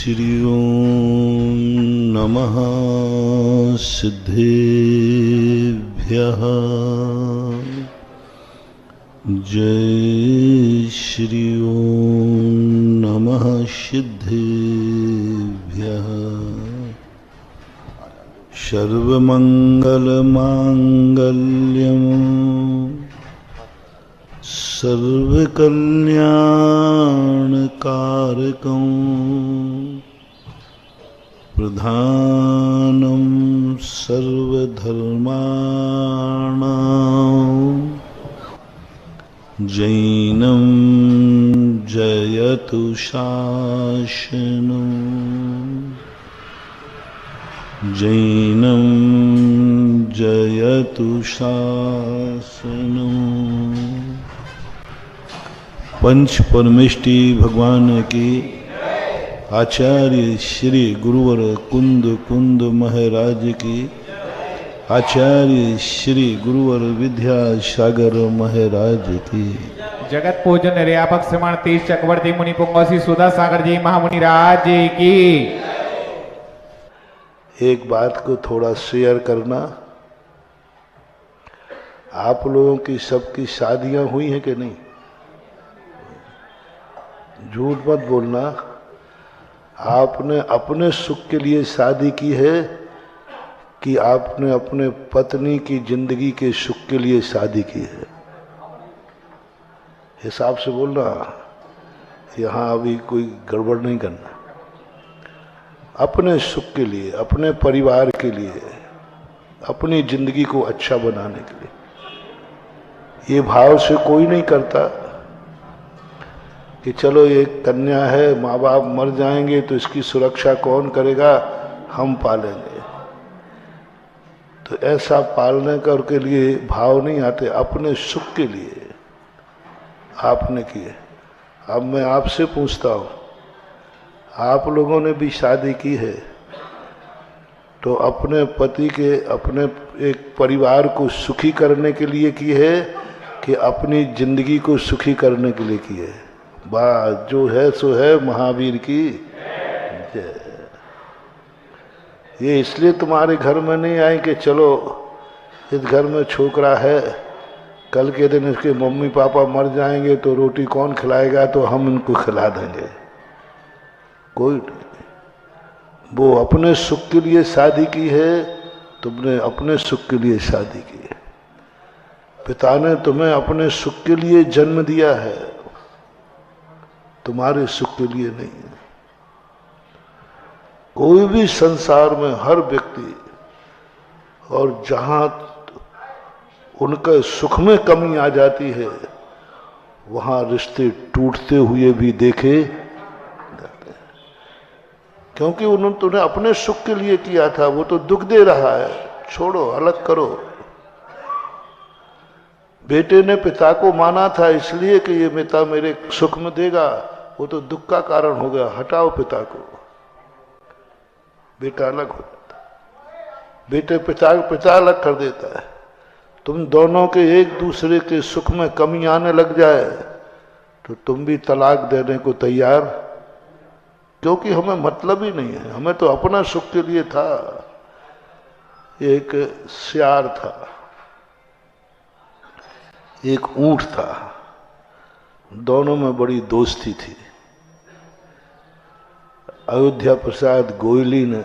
श्री ओम नमः सिद्धेभ्यः। जय श्री ओम नमः सिद्धेभ्यः। सर्वमंगलमांगल्यम् सर्वकल्याणकारकं प्रधानं सर्वधर्माणां जैनं जयतु शासनं जैनं जयतु शासनं। पंच परमेष्टि भगवान की आचार्य श्री गुरुवर कुंद कुंद महाराज की आचार्य श्री गुरुवर विद्यासागर महाराज की जगत पूजन निर्यापक श्रीमान तीस चक्रवर्ती मुनि पुंगसी सुधा सागर जी महामुनि राज जी की। एक बात को थोड़ा शेयर करना। आप लोगों की सबकी शादियां हुई हैं कि नहीं? झूठ मत बोलना। आपने अपने सुख के लिए शादी की है कि आपने अपने पत्नी की जिंदगी के सुख के लिए शादी की है? हिसाब से बोलना। यहाँ अभी कोई गड़बड़ नहीं करना। अपने सुख के लिए, अपने परिवार के लिए, अपनी जिंदगी को अच्छा बनाने के लिए। ये भाव से कोई नहीं करता कि चलो एक कन्या है, माँ बाप मर जाएंगे तो इसकी सुरक्षा कौन करेगा, हम पालेंगे। तो ऐसा पालने का के लिए भाव नहीं आते। अपने सुख के लिए आपने किए। अब मैं आपसे पूछता हूँ, आप लोगों ने भी शादी की है तो अपने पति के, अपने एक परिवार को सुखी करने के लिए की है कि अपनी जिंदगी को सुखी करने के लिए की है? बात जो है सो है, महावीर की जय। ये इसलिए तुम्हारे घर में नहीं आए कि चलो इस घर में छोकरा है, कल के दिन इसके मम्मी पापा मर जाएंगे तो रोटी कौन खिलाएगा, तो हम इनको खिला देंगे। कोई नहीं। वो अपने सुख के लिए शादी की है, तुमने अपने सुख के लिए शादी की है। पिता ने तुम्हें अपने सुख के लिए जन्म दिया है, तुम्हारे सुख के लिए नहीं है। कोई भी संसार में हर व्यक्ति, और जहां उनके सुख में कमी आ जाती है वहां रिश्ते टूटते हुए भी देखे जाते हैं। क्योंकि उन्होंने तुमने अपने सुख के लिए किया था, वो तो दुख दे रहा है, छोड़ो, अलग करो। बेटे ने पिता को माना था इसलिए कि ये पिता मेरे सुख में देगा, वो तो दुख का कारण हो गया। हटाओ पिता को, बेटा अलग हो जाता है। बेटे पिता अलग कर देता है। तुम दोनों के एक दूसरे के सुख में कमी आने लग जाए तो तुम भी तलाक देने को तैयार, क्योंकि हमें मतलब ही नहीं है। हमें तो अपना सुख के लिए था। एक सियार था, एक ऊंट था, दोनों में बड़ी दोस्ती थी। अयोध्या प्रसाद गोयली ने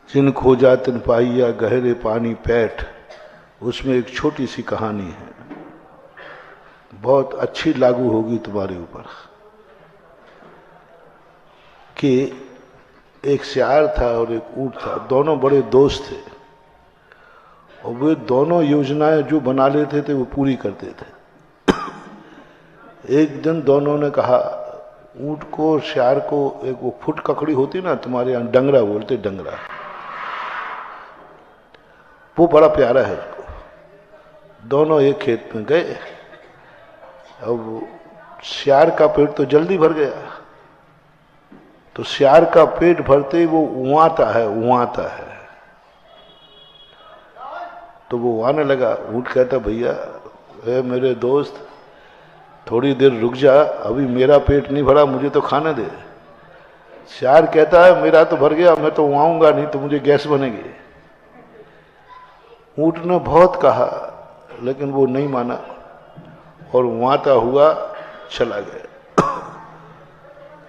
जिन खोजा तिन पाइया गहरे पानी पैठ, उसमें एक छोटी सी कहानी है, बहुत अच्छी लागू होगी तुम्हारे ऊपर। कि एक सियार था और एक ऊंट था, दोनों बड़े दोस्त थे और वे दोनों योजनाएं जो बना लेते थे वो पूरी करते थे। एक दिन दोनों ने कहा, ऊंट को, सियार को, एक वो फुट ककड़ी होती ना, तुम्हारे यहाँ डंगरा बोलते, डंगरा, वो बड़ा प्यारा है उसको। दोनों एक खेत में गए। अब सियार का पेट तो जल्दी भर गया, तो सियार का पेट भरते ही वो उवाता है। तो वो आने लगा। ऊंट कहता, भैया मेरे दोस्त, थोड़ी देर रुक जा, अभी मेरा पेट नहीं भरा, मुझे तो खाने दे। सियार कहता है मेरा तो भर गया, मैं तो आऊंगा नहीं तो मुझे गैस बनेगी। ऊंट ने बहुत कहा लेकिन वो नहीं माना और वाता हुआ चला गया।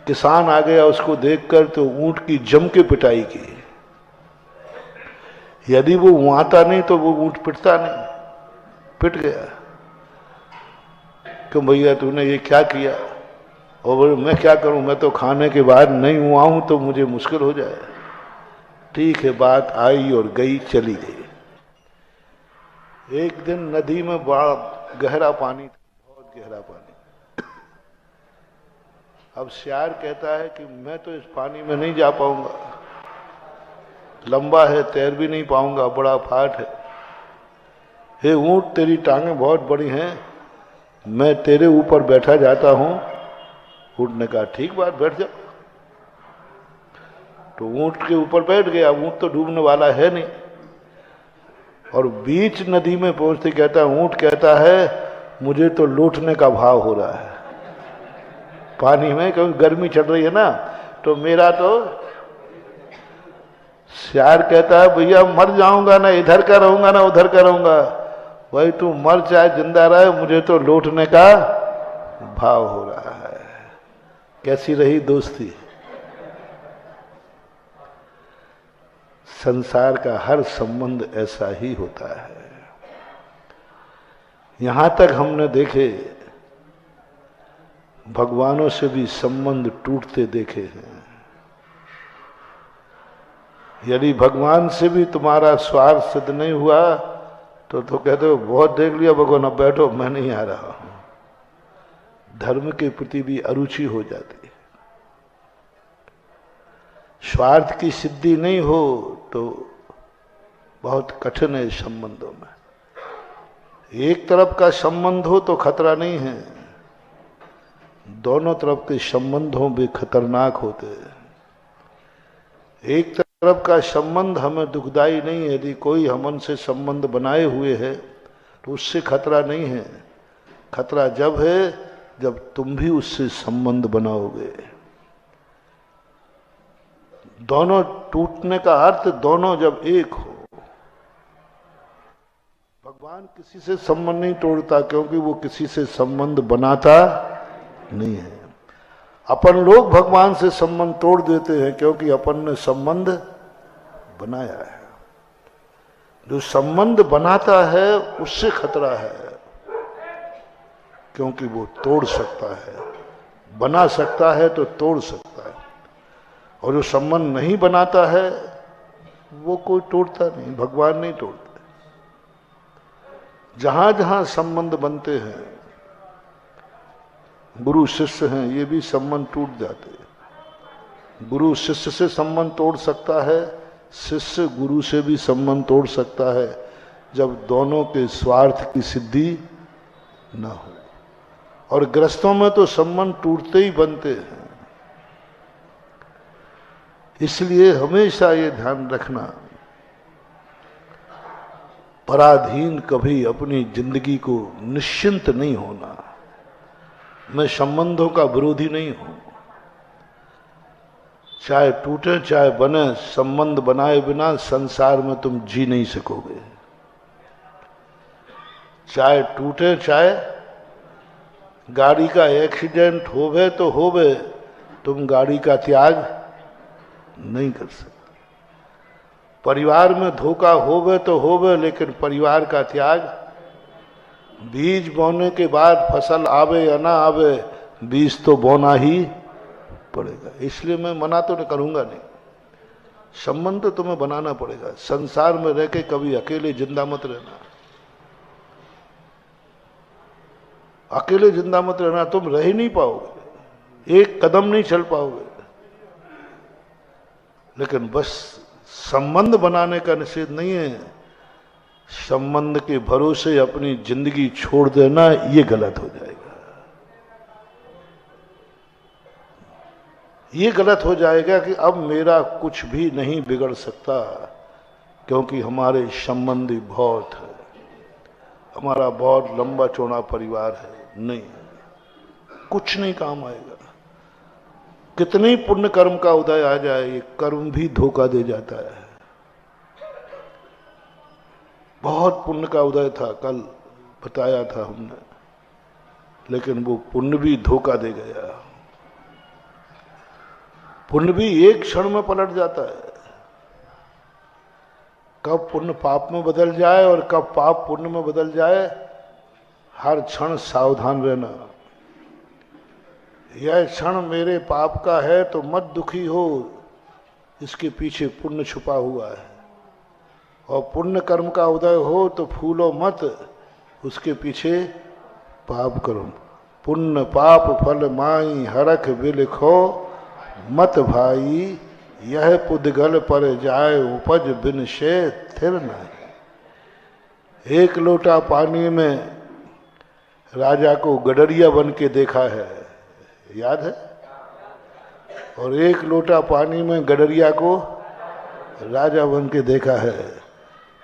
किसान आ गया उसको देखकर तो ऊंट की जम के पिटाई की। यदि वो वाता नहीं तो वो ऊंट पिटता नहीं, पिट गया। क्यों भैया तूने ये क्या किया? और बोले मैं क्या करूं, मैं तो खाने के बाद नहीं हुआ हूं तो मुझे मुश्किल हो जाए। ठीक है, बात आई और गई, चली गई। एक दिन नदी में बड़ा गहरा पानी था, बहुत गहरा पानी। अब सियार कहता है कि मैं तो इस पानी में नहीं जा पाऊंगा, लंबा है, तैर भी नहीं पाऊंगा, बड़ा फाट है। हे ऊंट, तेरी टांगें बहुत बड़ी हैं, मैं तेरे ऊपर बैठा जाता हूं। ऊंट ने कहा ठीक बात, बैठ जा। तो ऊंट के ऊपर बैठ गया। ऊंट तो डूबने वाला है नहीं। और बीच नदी में पहुंचते कहता ऊंट कहता है मुझे तो लौटने का भाव हो रहा है पानी में, क्योंकि गर्मी चढ़ रही है ना, तो मेरा तो। सियार कहता है भैया मर जाऊंगा ना, इधर का रहूंगा ना उधर का रहूंगा। भाई तू मर चाहे जिंदा रहे, मुझे तो लौटने का भाव हो रहा है। कैसी रही दोस्ती? संसार का हर संबंध ऐसा ही होता है। यहां तक हमने देखे भगवानों से भी संबंध टूटते देखे हैं। यदि भगवान से भी तुम्हारा स्वार्थ सिद्ध नहीं हुआ तो कहते हो बहुत देख लिया भगवान, अब बैठो, मैं नहीं आ रहा हूं। धर्म के प्रति भी अरुचि हो जाती है। स्वार्थ की सिद्धि नहीं हो तो बहुत कठिन है संबंधों में। एक तरफ का संबंध हो तो खतरा नहीं है, दोनों तरफ के संबंधों भी खतरनाक होते हैं। एक तरफ का संबंध हमें दुखदाई नहीं है, यदि कोई हमन से संबंध बनाए हुए है तो उससे खतरा नहीं है। खतरा जब है जब तुम भी उससे संबंध बनाओगे। दोनों टूटने का अर्थ दोनों जब एक हो। भगवान किसी से संबंध नहीं तोड़ता क्योंकि वो किसी से संबंध बनाता नहीं है। अपन लोग भगवान से संबंध तोड़ देते हैं क्योंकि अपन ने संबंध बनाया है। जो संबंध बनाता है उससे खतरा है क्योंकि वो तोड़ सकता है, बना सकता है तो तोड़ सकता है। और जो संबंध नहीं बनाता है वो कोई तोड़ता नहीं, भगवान नहीं तोड़ते। जहां जहां संबंध बनते हैं, गुरु शिष्य हैं, ये भी संबंध टूट जाते हैं। गुरु शिष्य से संबंध तोड़ सकता है, शिष्य गुरु से भी संबंध तोड़ सकता है जब दोनों के स्वार्थ की सिद्धि न हो। और गृहस्थों में तो संबंध टूटते ही बनते हैं। इसलिए हमेशा ये ध्यान रखना, पराधीन कभी अपनी जिंदगी को निश्चिंत नहीं होना। मैं संबंधों का विरोधी नहीं हूं, चाहे टूटे चाहे बने, संबंध बनाए बिना संसार में तुम जी नहीं सकोगे। चाहे टूटे, चाहे गाड़ी का एक्सीडेंट होवे तो होवे, तुम गाड़ी का त्याग नहीं कर सकते। परिवार में धोखा होवे तो होवे, लेकिन परिवार का त्याग, बीज बोने के बाद फसल आवे या ना आवे, बीज तो बोना ही पड़ेगा। इसलिए मैं मना तो नहीं करूंगा नहीं, संबंध तो तुम्हें बनाना पड़ेगा। संसार में रह के कभी अकेले जिंदा मत रहना, अकेले जिंदा मत रहना, तुम रह ही नहीं पाओगे, एक कदम नहीं चल पाओगे। लेकिन बस संबंध बनाने का निषेध नहीं है, संबंध के भरोसे अपनी जिंदगी छोड़ देना ये गलत हो जाएगा। ये गलत हो जाएगा कि अब मेरा कुछ भी नहीं बिगड़ सकता क्योंकि हमारे संबंधी बहुत है, हमारा बहुत लंबा चौड़ा परिवार है। नहीं, कुछ नहीं काम आएगा। कितनी पुण्य कर्म का उदय आ जाए, ये कर्म भी धोखा दे जाता है। बहुत पुण्य का उदय था, कल बताया था हमने, लेकिन वो पुण्य भी धोखा दे गया। पुण्य भी एक क्षण में पलट जाता है। कब पुण्य पाप में बदल जाए और कब पाप पुण्य में बदल जाए, हर क्षण सावधान रहना। यह क्षण मेरे पाप का है तो मत दुखी हो, इसके पीछे पुण्य छुपा हुआ है। और पुण्य कर्म का उदय हो तो फूलो मत, उसके पीछे पाप कर्म। पुण्य पाप फल माई हरख बिलखो, मत भाई यह पुद्गल पर जाए उपज बिन से थिर नहीं। एक लोटा पानी में राजा को गडरिया बन के देखा है, याद है? और एक लोटा पानी में गडरिया को राजा बन के देखा है।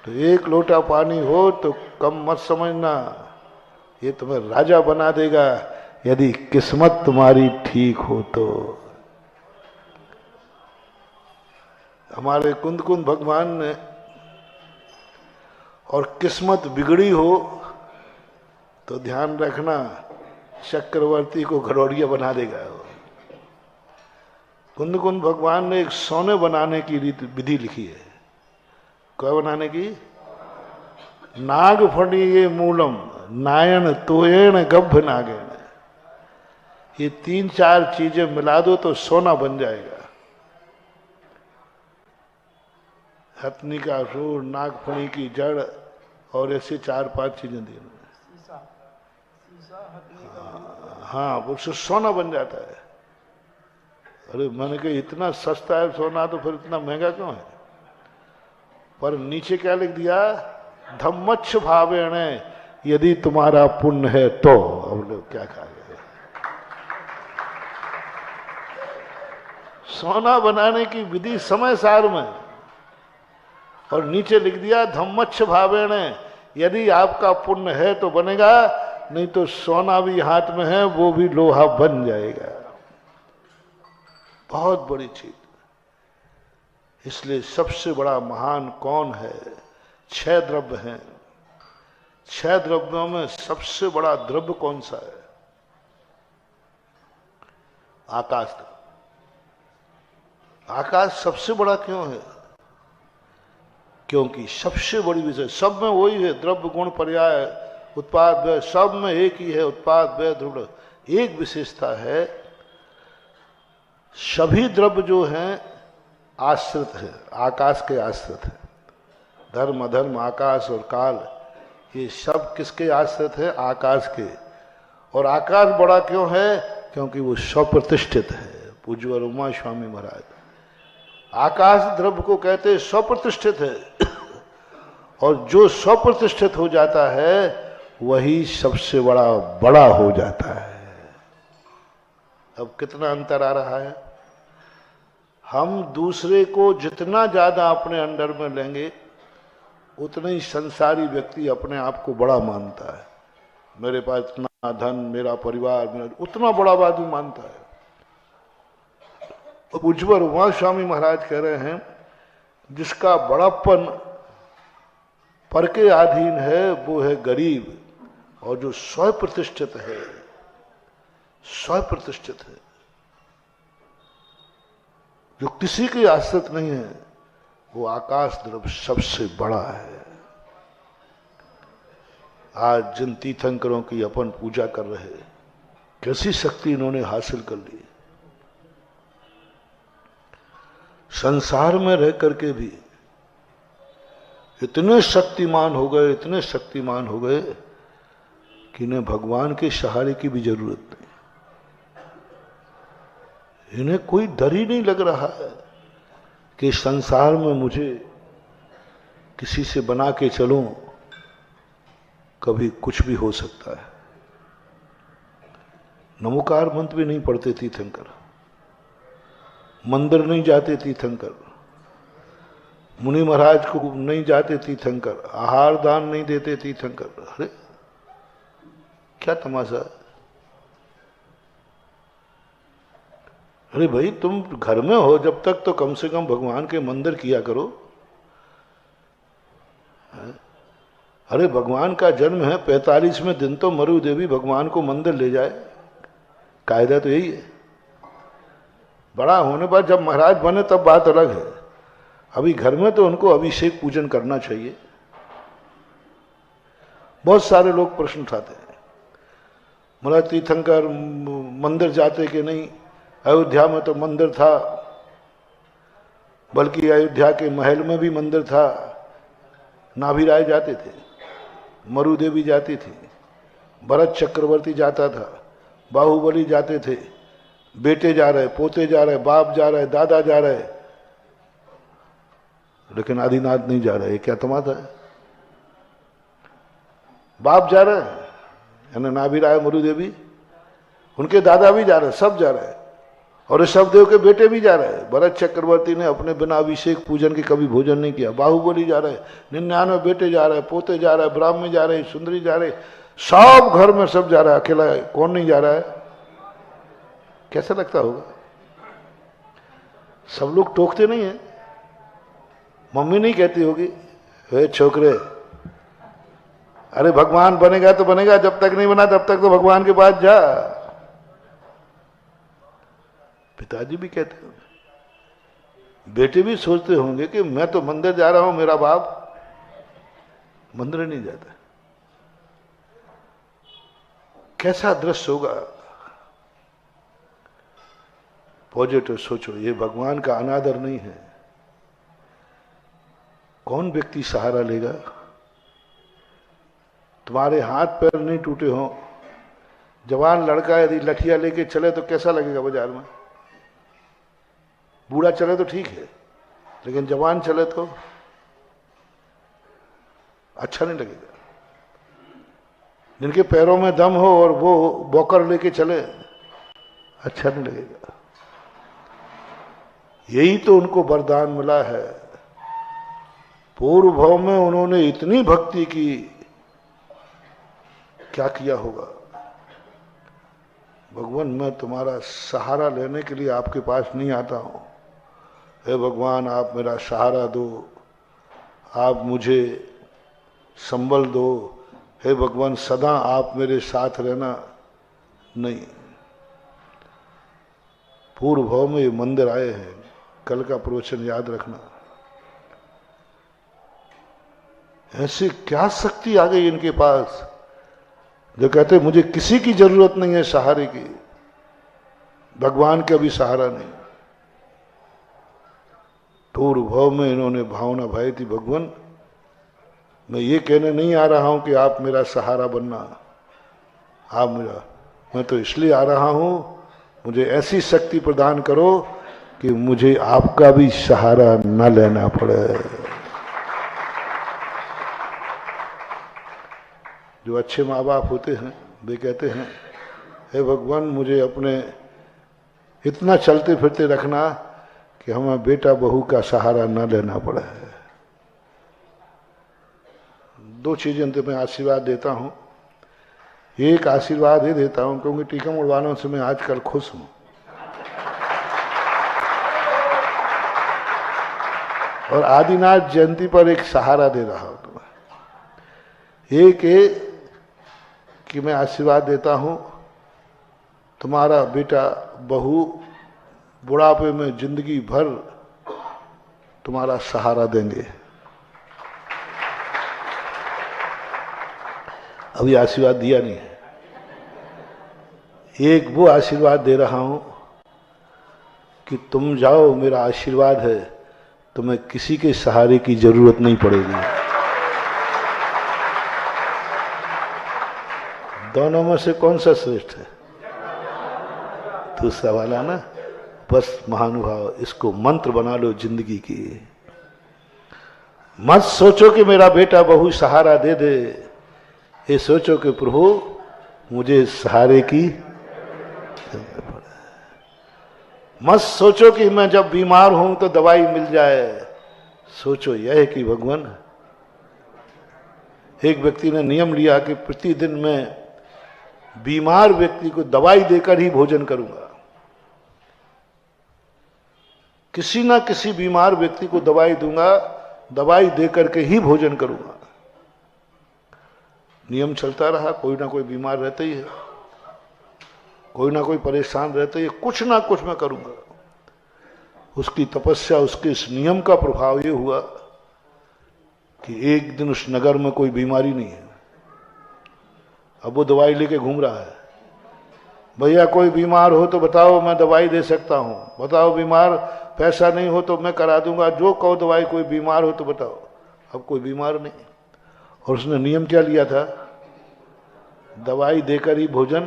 तो एक लोटा पानी हो तो कम मत समझना, ये तुम्हें राजा बना देगा यदि किस्मत तुम्हारी ठीक हो तो। हमारे कुंद कुंद भगवान ने, और किस्मत बिगड़ी हो तो ध्यान रखना चक्रवर्ती को घड़ौड़िया बना देगा। कुंद कुंद भगवान ने एक सोने बनाने की विधि लिखी है। क्या बनाने की? नाग फणी ये मूलम नायण तोयण गभ नागेण। ये 3-4 चीजें मिला दो तो सोना बन जाएगा। हथनी का सूर, नागफणी की जड़ और ऐसे 4-5 चीजें दी। हाँ, उससे सोना बन जाता है। अरे मैंने कहा इतना सस्ता है सोना तो फिर इतना महंगा क्यों है? पर नीचे क्या लिख दिया? धम्मच्छ भावेण, यदि तुम्हारा पुण्य है तो। अब लोग क्या खा गए? सोना बनाने की विधि समय सार में, और नीचे लिख दिया धम्मच्छ भावेण, यदि आपका पुण्य है तो बनेगा, नहीं तो सोना भी हाथ में है वो भी लोहा बन जाएगा। बहुत बड़ी चीज। इसलिए सबसे बड़ा महान कौन है? 6 द्रव्य हैं। 6 द्रव्यों में सबसे बड़ा द्रव्य कौन सा है? आकाश। आकाश सबसे बड़ा क्यों है? क्योंकि सबसे बड़ी विषय, सब में वही है, द्रव्य गुण पर्याय उत्पाद व्यय, सब में एक ही है, उत्पाद व्यय ध्रुव। एक विशेषता है, सभी द्रव्य जो हैं आश्रित है, आकाश के आश्रित है। धर्म अधर्म आकाश और काल, ये सब किसके आश्रित है? आकाश के। और आकाश बड़ा क्यों है? क्योंकि वो स्वप्रतिष्ठित है। पूज्य उमा स्वामी महाराज, आकाश द्रव्य को कहते स्वप्रतिष्ठित है, और जो स्वप्रतिष्ठित हो जाता है वही सबसे बड़ा हो जाता है। अब कितना अंतर आ रहा है? हम दूसरे को जितना ज्यादा अपने अंडर में लेंगे उतना ही संसारी व्यक्ति अपने आप को बड़ा मानता है। मेरे पास इतना धन, मेरा परिवार, उतना बड़ा आदमी मानता है। अब उज्ज्वल उमा स्वामी महाराज कह रहे हैं, जिसका बड़ापन पर के अधीन है वो है गरीब, और जो स्वयं प्रतिष्ठित है, स्वयं प्रतिष्ठित है, जो किसी के आश्रित नहीं है, वो आकाश द्रव्य सबसे बड़ा है। आज जिन तीर्थंकरों की अपन पूजा कर रहे हैं, कैसी शक्ति इन्होंने हासिल कर ली। संसार में रह करके भी इतने शक्तिमान हो गए, इतने शक्तिमान हो गए कि इन्हें भगवान के सहारे की भी जरूरत नहीं। इन्हें कोई डर ही नहीं लग रहा है कि संसार में मुझे किसी से बना के चलूं, कभी कुछ भी हो सकता है। नमोकार मंत्र भी नहीं पढ़ते तीर्थंकर, मंदिर नहीं जाते तीर्थंकर, मुनि महाराज को नहीं जाते तीर्थंकर, आहार दान नहीं देते तीर्थंकर। अरे क्या तमाशा है? अरे भाई तुम घर में हो जब तक तो कम से कम भगवान के मंदिर किया करो। अरे भगवान का जन्म है, 45वें दिन तो मरु देवी भगवान को मंदिर ले जाए, कायदा तो यही है। बड़ा होने पर जब महाराज बने तब बात अलग है, अभी घर में तो उनको अभिषेक पूजन करना चाहिए। बहुत सारे लोग प्रश्न उठाते हैं, महाराज तीर्थंकर मंदिर जाते कि नहीं, अयोध्या में तो मंदिर था, बल्कि अयोध्या के महल में भी मंदिर था, नाभिराय जाते थे, मरु देवी जाती थी, भरत चक्रवर्ती जाता था, बाहुबली जाते थे, बेटे जा रहे, पोते जा रहे, बाप जा रहे, दादा जा रहे, लेकिन आदिनाथ नहीं जा रहे। क्या तमाशा है? बाप जा रहे हैं, यानी नाभिराय मरु देवी, उनके दादा भी जा रहे, सब जा रहे हैं, और ऋषभदेव के बेटे भी जा रहे हैं। भरत चक्रवर्ती ने अपने बिना अभिषेक पूजन के कभी भोजन नहीं किया। बाहुबली जा रहे, 99 बेटे जा रहे, पोते जा रहे, ब्राह्मण जा रहे, सुंदरी जा रहे, सब घर में सब जा रहा है, अकेला कौन नहीं जा रहा है? कैसा लगता होगा? सब लोग टोकते नहीं है? मम्मी नहीं कहती होगी, हे छोकरे, अरे भगवान बनेगा तो बनेगा, जब तक नहीं बना तब तक तो भगवान के पास जा। पिताजी भी कहते होंगे, बेटे भी सोचते होंगे कि मैं तो मंदिर जा रहा हूं, मेरा बाप मंदिर नहीं जाता। कैसा दृश्य होगा? पॉजिटिव सोचो, ये भगवान का अनादर नहीं है। कौन व्यक्ति सहारा लेगा? तुम्हारे हाथ पैर नहीं टूटे हों, जवान लड़का यदि लठिया लेके चले तो कैसा लगेगा बाजार में? बूढ़ा चले तो ठीक है, लेकिन जवान चले तो अच्छा नहीं लगेगा। जिनके पैरों में दम हो और वो बौकर लेके चले, अच्छा नहीं लगेगा। यही तो उनको वरदान मिला है। पूर्व भाव में उन्होंने इतनी भक्ति की, क्या किया होगा? भगवान मैं तुम्हारा सहारा लेने के लिए आपके पास नहीं आता हूं, हे भगवान आप मेरा सहारा दो, आप मुझे संबल दो, हे भगवान सदा आप मेरे साथ रहना। नहीं, पूर्व भाव में ये मंदिर आए हैं, कल का प्रवचन याद रखना। ऐसी क्या शक्ति आ गई इनके पास जो कहते मुझे किसी की जरूरत नहीं है सहारे की, भगवान का भी सहारा नहीं। पूर्व भाव में इन्होंने भावना भाई थी, भगवान मैं ये कहने नहीं आ रहा हूं कि आप मेरा सहारा बनना, आप मेरा, मैं तो इसलिए आ रहा हूं मुझे ऐसी शक्ति प्रदान करो कि मुझे आपका भी सहारा न लेना पड़े। जो अच्छे माँ बाप होते हैं वे कहते हैं, हे भगवान मुझे अपने इतना चलते फिरते रखना कि हमें बेटा बहू का सहारा न लेना पड़े। दो चीजें तो मैं आशीर्वाद देता हूं। एक आशीर्वाद ये देता हूं क्योंकि टीका मुड़वानों से मैं आजकल खुश हूं, और आदिनाथ जयंती पर एक सहारा दे रहा हूं तुम्हें। एक कि मैं आशीर्वाद देता हूं तुम्हारा बेटा बहू बुढ़ापे में जिंदगी भर तुम्हारा सहारा देंगे। अभी आशीर्वाद दिया नहीं है। एक वो आशीर्वाद दे रहा हूं कि तुम जाओ, मेरा आशीर्वाद है, तुम्हें किसी के सहारे की जरूरत नहीं पड़ेगी। दोनों में से कौन सा श्रेष्ठ है? दूसरा वाला ना। बस महानुभाव, इसको मंत्र बना लो जिंदगी की। मत सोचो कि मेरा बेटा बहू सहारा दे दे, ये सोचो कि प्रभु मुझे सहारे की। मत सोचो कि मैं जब बीमार हूं तो दवाई मिल जाए, सोचो यह है कि भगवान, एक व्यक्ति ने नियम लिया कि प्रतिदिन मैं बीमार व्यक्ति को दवाई देकर ही भोजन करूंगा। किसी ना किसी बीमार व्यक्ति को दवाई दूंगा, दवाई दे करके ही भोजन करूंगा। नियम चलता रहा, कोई ना कोई बीमार रहता ही है, कोई ना कोई परेशान रहता ही है, कुछ ना कुछ मैं करूंगा। उसकी तपस्या, उसके इस नियम का प्रभाव ये हुआ कि एक दिन उस नगर में कोई बीमारी नहीं है। अब वो दवाई लेके घूम रहा है, भैया कोई बीमार हो तो बताओ, मैं दवाई दे सकता हूं, बताओ बीमार, पैसा नहीं हो तो मैं करा दूंगा, जो कहो दवाई, कोई बीमार हो तो बताओ। अब कोई बीमार नहीं, और उसने नियम क्या लिया था, दवाई देकर ही भोजन।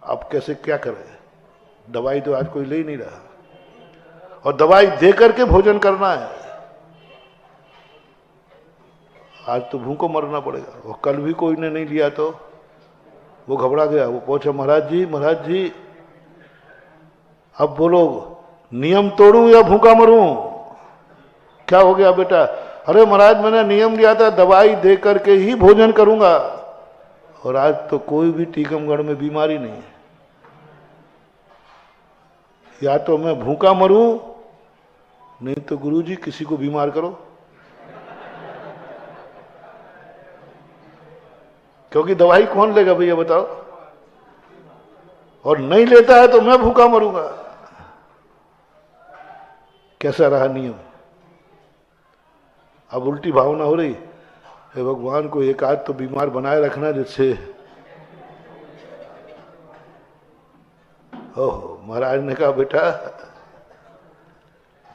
अब कैसे क्या करे, दवाई तो आज कोई ले ही नहीं रहा, और दवाई देकर के भोजन करना है। आज तो भूखों मरना पड़ेगा। और कल भी कोई ने नहीं लिया तो वो घबरा गया, वो पहुंचा, महाराज जी अब बोलो, नियम तोड़ूं या भूखा मरूं? क्या हो गया बेटा? अरे महाराज मैंने नियम लिया था दवाई दे करके ही भोजन करूंगा, और आज तो कोई भी टीकमगढ़ में बीमारी नहीं है। या तो मैं भूखा मरूं, नहीं तो गुरुजी किसी को बीमार करो, क्योंकि दवाई कौन लेगा भैया बताओ? और नहीं लेता है तो मैं भूखा मरूंगा। कैसा रहा नियम? अब उल्टी भावना हो रही है, भगवान को एक आध तो बीमार बनाए रखना जिससे। ओह, महाराज ने कहा बेटा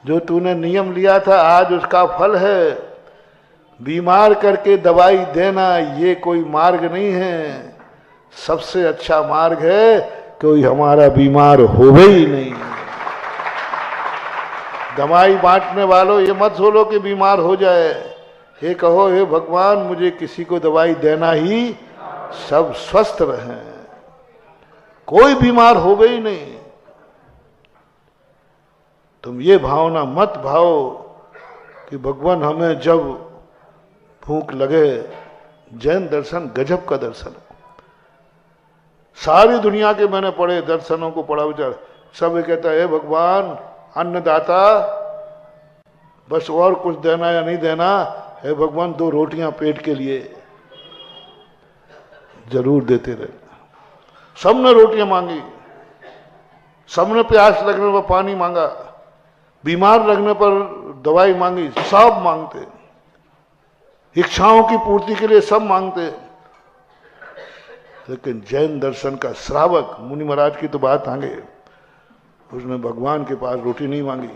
जो तूने नियम लिया था आज उसका फल है। बीमार करके दवाई देना ये कोई मार्ग नहीं है, सबसे अच्छा मार्ग है कोई हमारा बीमार होवे ही नहीं। दवाई बांटने वालों ये मत सोचो कि बीमार हो जाए, हे कहो हे भगवान मुझे किसी को दवाई देना ही, सब स्वस्थ रहें, कोई बीमार होवे ही नहीं। तुम ये भावना मत भाओ कि भगवान हमें जब भूख लगे। जैन दर्शन गजब का दर्शन है। सारी दुनिया के मैंने पढ़े दर्शनों को पढ़ा विचार, सब ये कहता है भगवान अन्नदाता, बस और कुछ देना या नहीं देना, हे भगवान 2 रोटियां पेट के लिए जरूर देते रहे। सबने रोटियां मांगी, सबने प्यास लगने पर पानी मांगा, बीमार लगने पर दवाई मांगी, सब मांगते, इच्छाओं की पूर्ति के लिए सब मांगते। लेकिन जैन दर्शन का श्रावक मुनि महाराज की तो बात आगे, उसने भगवान के पास रोटी नहीं मांगी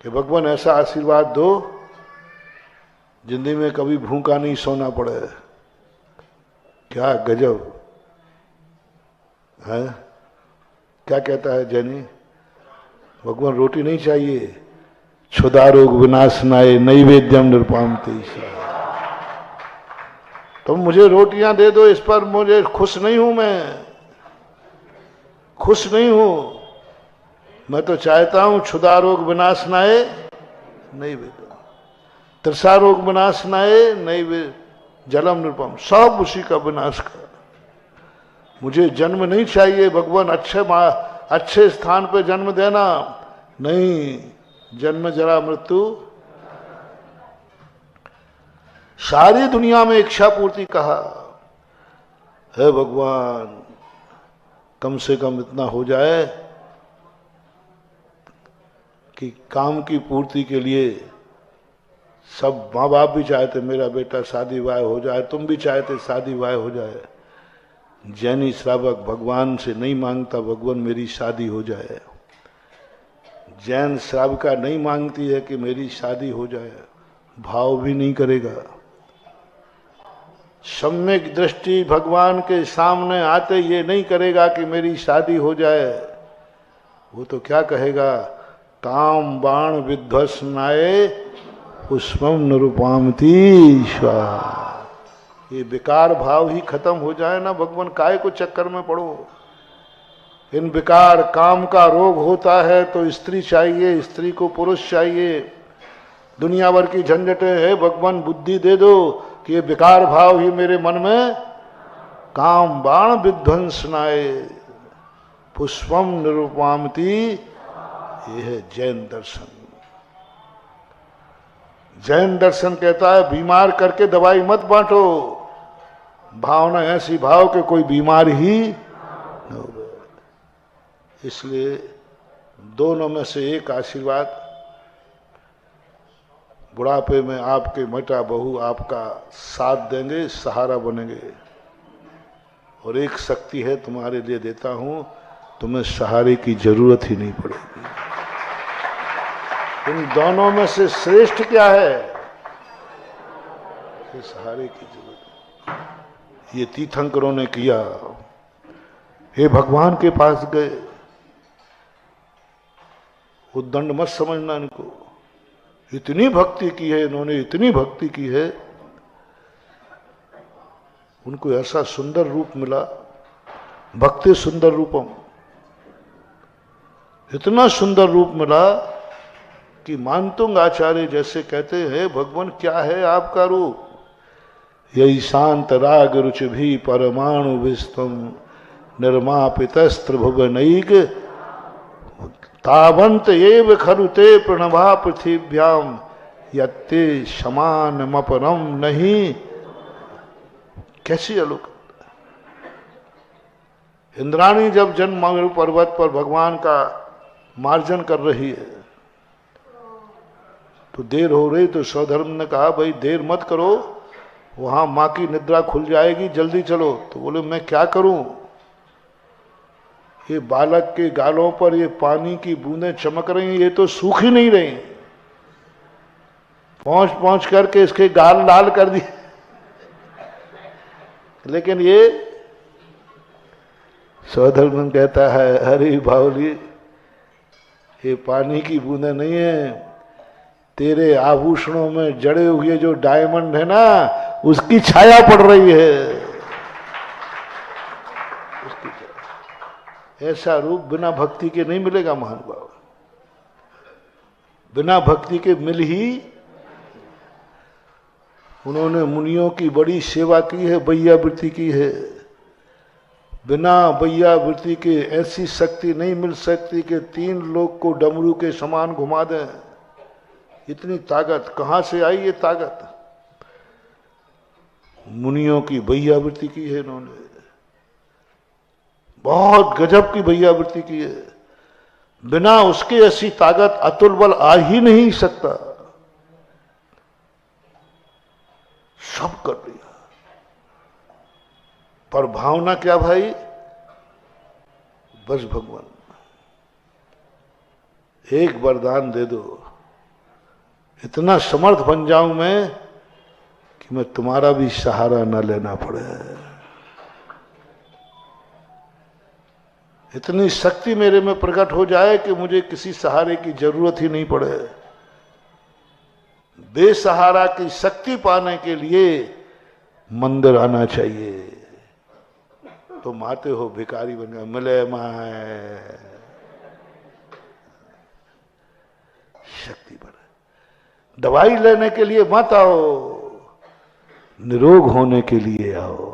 कि भगवान ऐसा आशीर्वाद दो जिंदगी में कभी भूखा नहीं सोना पड़े। क्या गजब है। क्या कहता है जैनी, भगवान रोटी नहीं चाहिए, क्षुधा रोग विनाशनाय नैवेद्यम निरुपामते। तुम मुझे रोटियां दे दो, इस पर मुझे खुश नहीं हूं, मैं खुश नहीं हूं। मैं तो चाहता हूं क्षुधा रोग विनाशनाय नैवेद्यम, तृषा रोग विनाशनाय नैवेद्यम जलम निरुपम, सब उसी का विनाश कर। मुझे जन्म नहीं चाहिए भगवान, अच्छे स्थान पे जन्म देना नहीं, जन्म जरा मृत्यु। सारी दुनिया में इच्छा पूर्ति कहा, है भगवान कम से कम इतना हो जाए कि काम की पूर्ति के लिए सब माँ बाप भी चाहते मेरा बेटा शादी विवाह हो जाए, तुम भी चाहते शादी विवाह हो जाए। जैनी श्रावक भगवान से नहीं मांगता भगवान मेरी शादी हो जाए, जैन श्राविका नहीं मांगती है कि मेरी शादी हो जाए, भाव भी नहीं करेगा। सम्यक दृष्टि भगवान के सामने आते ये नहीं करेगा कि मेरी शादी हो जाए, वो तो क्या कहेगा, ताम बाण विध्वसनाय पुष्पम निरुपामती स्वाहा। ये विकार भाव ही खत्म हो जाए ना, भगवान काहे को चक्कर में पड़ो। इन विकार काम का रोग होता है तो स्त्री चाहिए, स्त्री को पुरुष चाहिए, दुनिया भर की झंझटें है, भगवान बुद्धि दे दो कि ये विकार भाव ही मेरे मन में काम बाण विध्वंसनाय पुष्पम निरुपामती ये है जैन दर्शन। जैन दर्शन कहता है बीमार करके दवाई मत बांटो, भावना ऐसी भाव के कोई बीमार ही न हो। इसलिए दोनों में से एक आशीर्वाद, बुढ़ापे में आपके बेटा बहू आपका साथ देंगे, सहारा बनेंगे। और एक शक्ति है तुम्हारे लिए देता हूं, तुम्हें सहारे की जरूरत ही नहीं पड़ेगी। इन दोनों में से श्रेष्ठ क्या है? सहारे की जरूरत। ये तीर्थंकरों ने किया, हे भगवान के पास गए। उद्दंड मत समझना इनको, इतनी भक्ति की है इन्होंने, इतनी भक्ति की है। उनको ऐसा सुंदर रूप मिला, भक्ति सुंदर रूपम, इतना सुंदर रूप मिला कि मानतुंग आचार्य जैसे कहते हैं, भगवान क्या है आपका रूप? यही शांत राग रुचि भी परमाणु विस्तम निर्मापितस्त्र भुवनैक तावंत एव खरुते प्रणवा पृथिव्याम यत्ते समानमपरम नहीं। कैसी अलौकिक। इंद्राणी जब जन्म पर्वत पर भगवान का मार्जन कर रही है तो देर हो रही, तो स्वधर्म ने कहा भाई देर मत करो, वहां मां की निद्रा खुल जाएगी, जल्दी चलो। तो बोले मैं क्या करूं, ये बालक के गालों पर ये पानी की बूंदें चमक रही, ये तो सूख ही नहीं रही। पहुंच पहुंच करके इसके गाल लाल कर दिए। लेकिन ये स्वधर्म कहता है, अरे बावली ये पानी की बूंदें नहीं है, तेरे आभूषणों में जड़े हुए जो डायमंड है ना, उसकी छाया पड़ रही है। ऐसा रूप बिना भक्ति के नहीं मिलेगा महानुभाव, बिना भक्ति के मिल ही। उन्होंने मुनियों की बड़ी सेवा की है, बैया वृत्ति की है। बिना बैया वृत्ति के ऐसी शक्ति नहीं मिल सकती कि 3 लोग को डमरू के समान घुमा दें। इतनी ताकत कहां से आई? ये ताकत मुनियों की बैया वृत्ति की है इन्होंने, बहुत गजब की बैया वृत्ति की है। बिना उसके ऐसी ताकत अतुल बल आ ही नहीं सकता। सब कर दिया, पर भावना क्या भाई? बस भगवान एक वरदान दे दो, इतना समर्थ बन जाऊं मैं कि मैं तुम्हारा भी सहारा न लेना पड़े। इतनी शक्ति मेरे में प्रकट हो जाए कि मुझे किसी सहारे की जरूरत ही नहीं पड़े। बेसहारा की शक्ति पाने के लिए मंदिर आना चाहिए। तुम आते हो भिखारी बन गए, मिले माए शक्ति बढ़े। दवाई लेने के लिए मत आओ, निरोग होने के लिए आओ।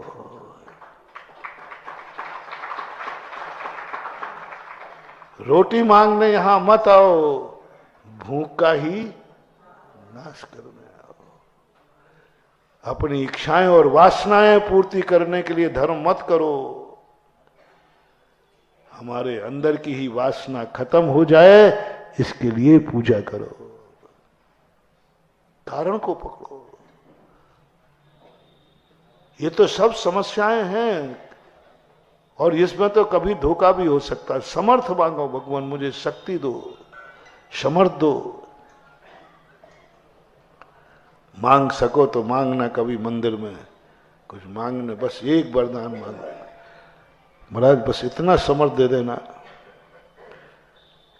रोटी मांगने यहां मत आओ, भूख का ही नाश करने आओ। अपनी इच्छाएं और वासनाएं पूर्ति करने के लिए धर्म मत करो। हमारे अंदर की ही वासना खत्म हो जाए, इसके लिए पूजा करो, कारण को पकड़ो। ये तो सब समस्याएं हैं और इसमें तो कभी धोखा भी हो सकता है। समर्थ मांगो, भगवान मुझे शक्ति दो, समर्थ दो। मांग सको तो मांगना कभी मंदिर में कुछ मांगने, बस एक वरदान मांगो, महाराज बस इतना समर्थ दे देना,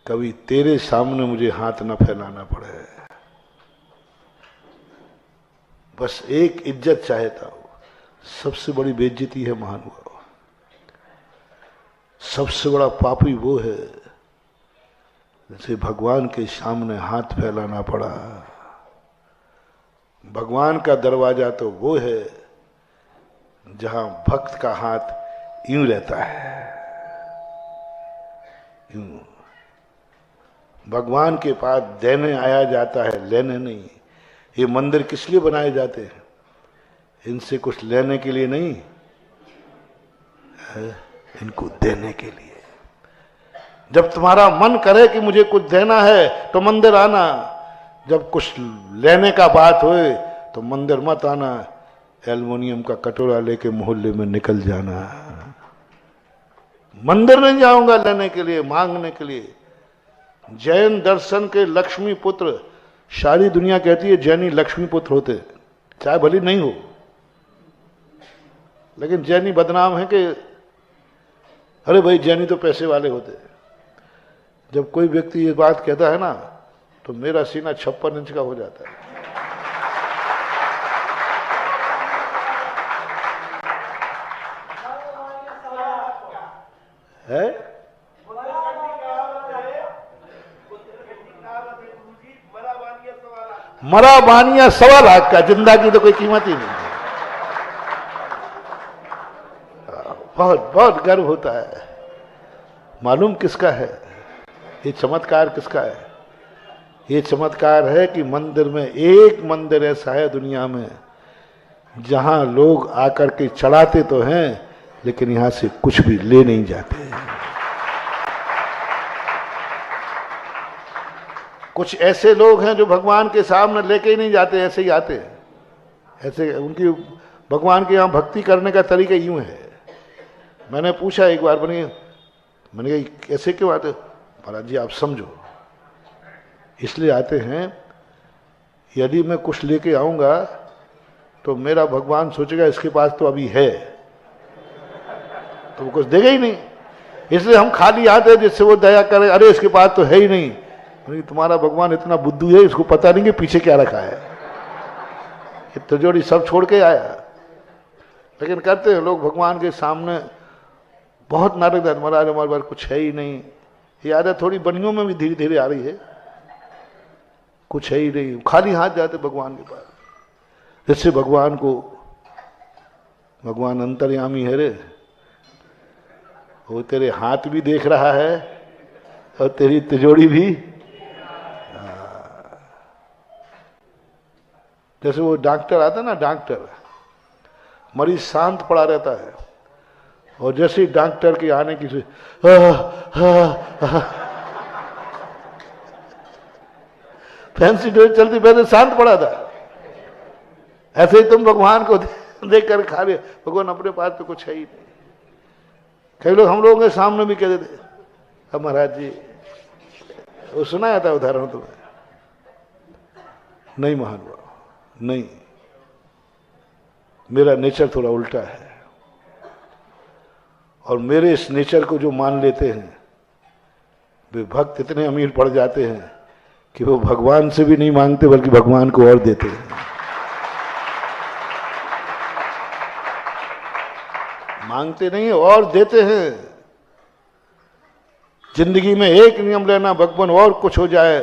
कभी तेरे सामने मुझे हाथ न फैलाना पड़े। बस एक इज्जत चाहता हूं। सबसे बड़ी बेइज्जती है महानुभाव, सबसे बड़ा पापी वो है जैसे भगवान के सामने हाथ फैलाना पड़ा। भगवान का दरवाजा तो वो है जहां भक्त का हाथ यूं रहता है, यूं। भगवान के पास देने आया जाता है, लेने नहीं। ये मंदिर किस लिए बनाए जाते हैं? इनसे कुछ लेने के लिए नहीं है, इनको देने के लिए। जब तुम्हारा मन करे कि मुझे कुछ देना है तो मंदिर आना, जब कुछ लेने का बात होए तो मंदिर मत आना, एल्युमिनियम का कटोरा लेके मोहल्ले में निकल जाना। मंदिर नहीं जाऊंगा लेने के लिए, मांगने के लिए। जैन दर्शन के लक्ष्मी पुत्र, सारी दुनिया कहती है जैनी लक्ष्मी पुत्र होते, चाहे भली नहीं हो, लेकिन जैनी बदनाम है कि अरे भाई जैनी तो पैसे वाले होते। जब कोई व्यक्ति ये बात कहता है ना तो मेरा सीना 56 इंच का हो जाता है। मरा बानिया 1.25 लाख का, जिंदा की तो कोई कीमत ही नहीं। बहुत बहुत गर्व होता है। मालूम किसका है ये चमत्कार? किसका है ये चमत्कार? है कि मंदिर में, एक मंदिर ऐसा है दुनिया में जहां लोग आकर के चढ़ाते तो हैं लेकिन यहां से कुछ भी ले नहीं जाते। कुछ ऐसे लोग हैं जो भगवान के सामने लेके ही नहीं जाते, ऐसे ही आते हैं। ऐसे उनकी भगवान के यहां भक्ति करने का तरीका यूं है। मैंने पूछा एक बार, मैंने कहा ऐसे क्यों आते? महाराज जी आप समझो, इसलिए आते हैं यदि मैं कुछ लेके आऊंगा तो मेरा भगवान सोचेगा इसके पास तो अभी है, तो वो कुछ देगा ही नहीं। इसलिए हम खाली आते हैं जिससे वो दया करे, अरे इसके पास तो है ही नहीं। तुम्हारा भगवान इतना बुद्धू है, इसको पता नहीं कि पीछे क्या रखा है, ये तिजोरी सब छोड़ के आया। लेकिन करते हैं लोग भगवान के सामने बहुत नाटक है, महाराज हमारे पास कुछ है ही नहीं। ये आदत थोड़ी बनियों में भी धीरे धीरे आ रही है, कुछ है ही नहीं, खाली हाथ जाते भगवान के पास। जिससे भगवान को, भगवान अंतर्यामी है रे, वो तेरे हाथ भी देख रहा है और तेरी तिजोरी भी। जैसे वो डॉक्टर आता ना, डॉक्टर, मरीज शांत पड़ा रहता है और जैसे ही डॉक्टर के आने की फैंसी डोज चलती, पहले शांत पड़ा था। ऐसे ही तुम भगवान को देख कर खा रहे, भगवान अपने पास तो कुछ है ही नहीं। कई लोग हम लोगों के सामने भी कह देते, अब महाराज जी, वो सुनाया था उदाहरण तुम्हें, नहीं महानुभाव नहीं, मेरा नेचर थोड़ा उल्टा है और मेरे इस नेचर को जो मान लेते हैं वे भक्त इतने अमीर पड़ जाते हैं कि वो भगवान से भी नहीं मांगते बल्कि भगवान को और देते हैं। मांगते नहीं और देते हैं। जिंदगी में एक नियम लेना, भगवान और कुछ हो जाए,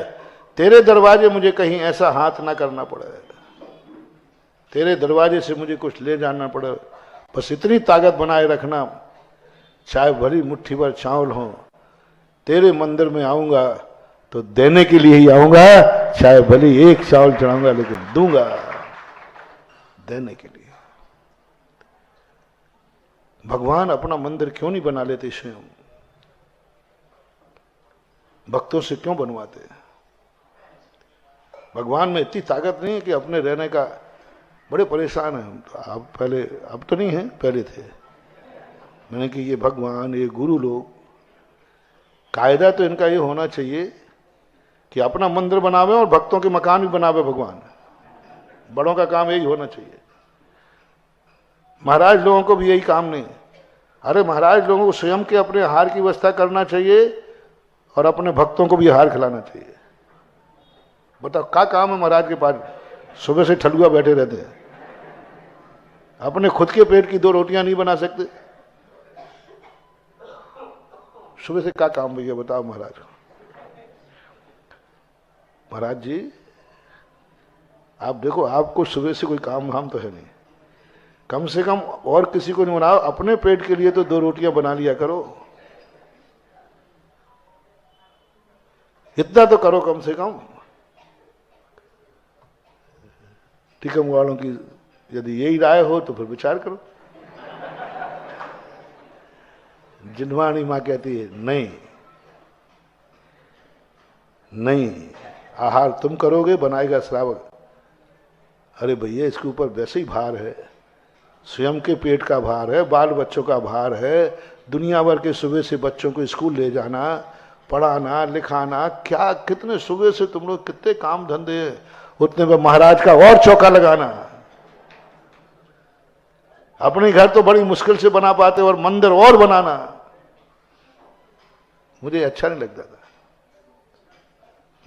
तेरे दरवाजे मुझे कहीं ऐसा हाथ ना करना पड़े, तेरे दरवाजे से मुझे कुछ ले जाना पड़े, बस इतनी ताकत बनाए रखना। चाहे भली मुट्ठी भर चावल हो, तेरे मंदिर में आऊंगा तो देने के लिए ही आऊंगा, चाहे भली एक चावल चढ़ाऊंगा लेकिन दूंगा देने के लिए। भगवान अपना मंदिर क्यों नहीं बना लेते स्वयं? भक्तों से क्यों बनवाते? भगवान में इतनी ताकत नहीं है कि अपने रहने का, बड़े परेशान हैं हम तो। आप पहले, अब तो नहीं है, पहले थे। मैंने कि ये भगवान, ये गुरु लोग, कायदा तो इनका ये होना चाहिए कि अपना मंदिर बनावे और भक्तों के मकान भी बनावे। भगवान बड़ों का काम यही होना चाहिए। महाराज लोगों को भी यही काम नहीं। अरे महाराज लोगों को स्वयं के अपने आहार की व्यवस्था करना चाहिए और अपने भक्तों को भी आहार खिलाना चाहिए। बताओ क्या काम है महाराज के पास? सुबह से ठलुआ बैठे रहते हैं, अपने खुद के पेट की 2 रोटियां नहीं बना सकते। सुबह से क्या काम भैया बताओ महाराज? महाराज जी आप देखो, आपको सुबह से कोई काम धाम तो है नहीं, कम से कम और किसी को नहीं बनाओ, अपने पेट के लिए तो 2 रोटियां बना लिया करो। इतना तो करो कम से कम। टीकम वालों की यदि यही राय हो तो फिर विचार करो। जिनवाणी मां कहती है नहीं नहीं, आहार तुम करोगे, बनाएगा श्रावक। अरे भैया, इसके ऊपर वैसे ही भार है, स्वयं के पेट का भार है, बाल बच्चों का भार है, दुनिया भर के सुबह से बच्चों को स्कूल ले जाना, पढ़ाना लिखाना, क्या कितने सुबह से तुम लोग कितने काम धंधे हैं, उतने में महाराज का और चौका लगाना। अपने घर तो बड़ी मुश्किल से बना पाते और मंदिर और बनाना मुझे अच्छा नहीं लगता था।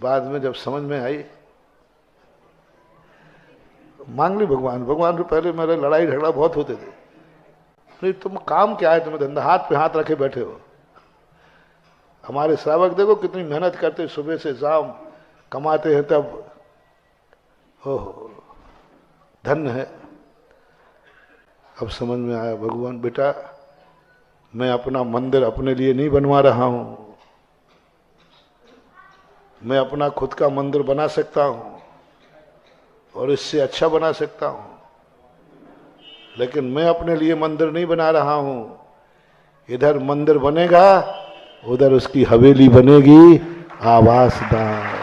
बाद में जब समझ में आई, मांग ली भगवान। भगवान से पहले मेरे लड़ाई झगड़ा बहुत होते थे। नहीं, तुम काम क्या है, तुम्हें धंधा, हाथ पे हाथ रखे बैठे हो। हमारे श्रावक देखो कितनी मेहनत करते, सुबह से शाम कमाते हैं, तब ओहो धन्य है। अब समझ में आया, भगवान बेटा मैं अपना मंदिर अपने लिए नहीं बनवा रहा हूं, मैं अपना खुद का मंदिर बना सकता हूं और इससे अच्छा बना सकता हूं, लेकिन मैं अपने लिए मंदिर नहीं बना रहा हूं। इधर मंदिर बनेगा, उधर उसकी हवेली बनेगी, आवासदार।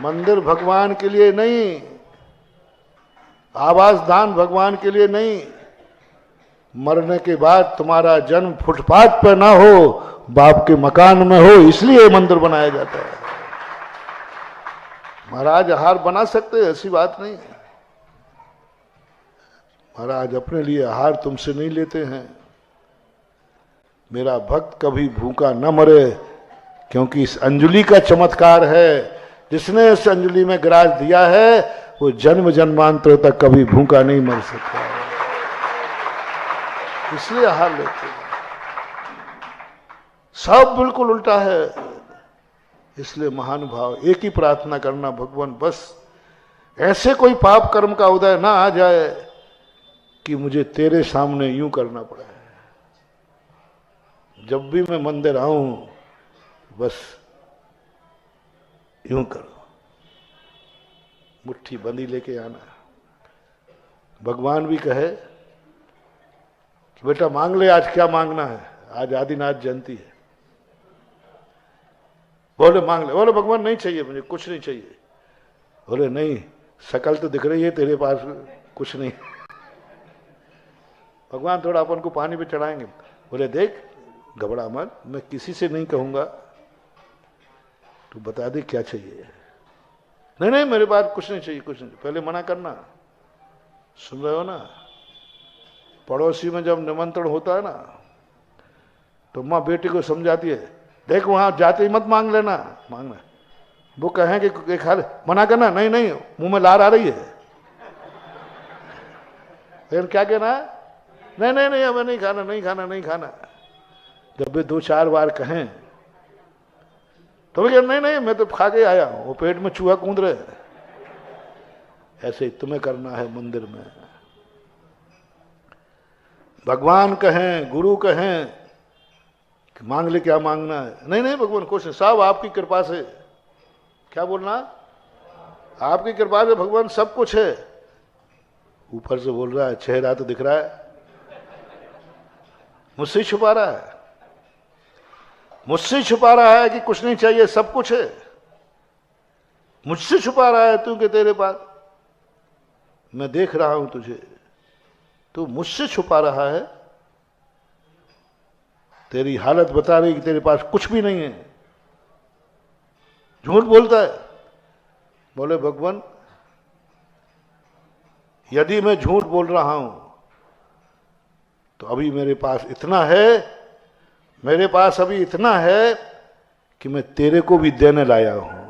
मंदिर भगवान के लिए नहीं, आवासदान भगवान के लिए नहीं। मरने के बाद तुम्हारा जन्म फुटपाथ पर ना हो, बाप के मकान में हो, इसलिए मंदिर बनाया जाता है। महाराज आहार बना सकते हैं, ऐसी बात नहीं। महाराज अपने लिए आहार तुमसे नहीं लेते हैं। मेरा भक्त कभी भूखा न मरे, क्योंकि इस अंजलि का चमत्कार है। जिसने इस अंजलि में ग्रास दिया है वो जन्म जन्मांतर तक कभी भूखा नहीं मर सकता, इसलिए आहार लेते हैं। सब बिल्कुल उल्टा है। इसलिए महानुभाव एक ही प्रार्थना करना, भगवान बस ऐसे कोई पाप कर्म का उदय ना आ जाए कि मुझे तेरे सामने यूं करना पड़े। जब भी मैं मंदिर आऊं बस यूं करो, मुट्ठी बंदी लेके आना। भगवान भी कहे कि बेटा मांग ले, आज क्या मांगना है, आज आदिनाथ जयंती है। बोले मांग ले। बोले भगवान नहीं चाहिए, मुझे कुछ नहीं चाहिए। बोले नहीं, शकल तो दिख रही है तेरे पास, कुछ नहीं। भगवान थोड़ा अपन को पानी पे चढ़ाएंगे। बोले देख घबरा मत, मैं किसी से नहीं कहूंगा, तू बता दे क्या चाहिए। नहीं नहीं मेरे पास कुछ नहीं चाहिए, कुछ नहीं। पहले मना करना, सुन रहे हो ना। पड़ोसी में जब निमंत्रण होता है ना, तो माँ बेटी को समझाती है, देख वहां जाते ही मत मांग लेना, मांगना। वो कहें कि खा ले, मना करना, नहीं नहीं मुंह में लार आ रही है। लेकिन क्या कहना है, नहीं नहीं नहीं हमें नहीं खाना, नहीं खाना, नहीं खाना। जब वे 2-4 बार कहें तो भी नहीं नहीं मैं तो खा के आया हूं, वो पेट में चूहा कूद रहे। ऐसे ही तुम्हें करना है मंदिर में। भगवान कहें, गुरु कहें कि मांग ले, क्या मांगना है। नहीं नहीं भगवान कुछ नहीं, सब आपकी कृपा से। क्या बोलना, आपकी कृपा से भगवान सब कुछ है। ऊपर से बोल रहा है, चेहरा तो दिख रहा है, मुझसे छुपा रहा है, मुझसे छुपा रहा है कि कुछ नहीं चाहिए, सब कुछ है। मुझसे छुपा रहा है तू कि तेरे पास, मैं देख रहा हूं तुझे, तू मुझसे छुपा रहा है। तेरी हालत बता रही कि तेरे पास कुछ भी नहीं है, झूठ बोलता है। बोले भगवान यदि मैं झूठ बोल रहा हूं तो अभी मेरे पास इतना है, मेरे पास अभी इतना है कि मैं तेरे को भी देने लाया हूं।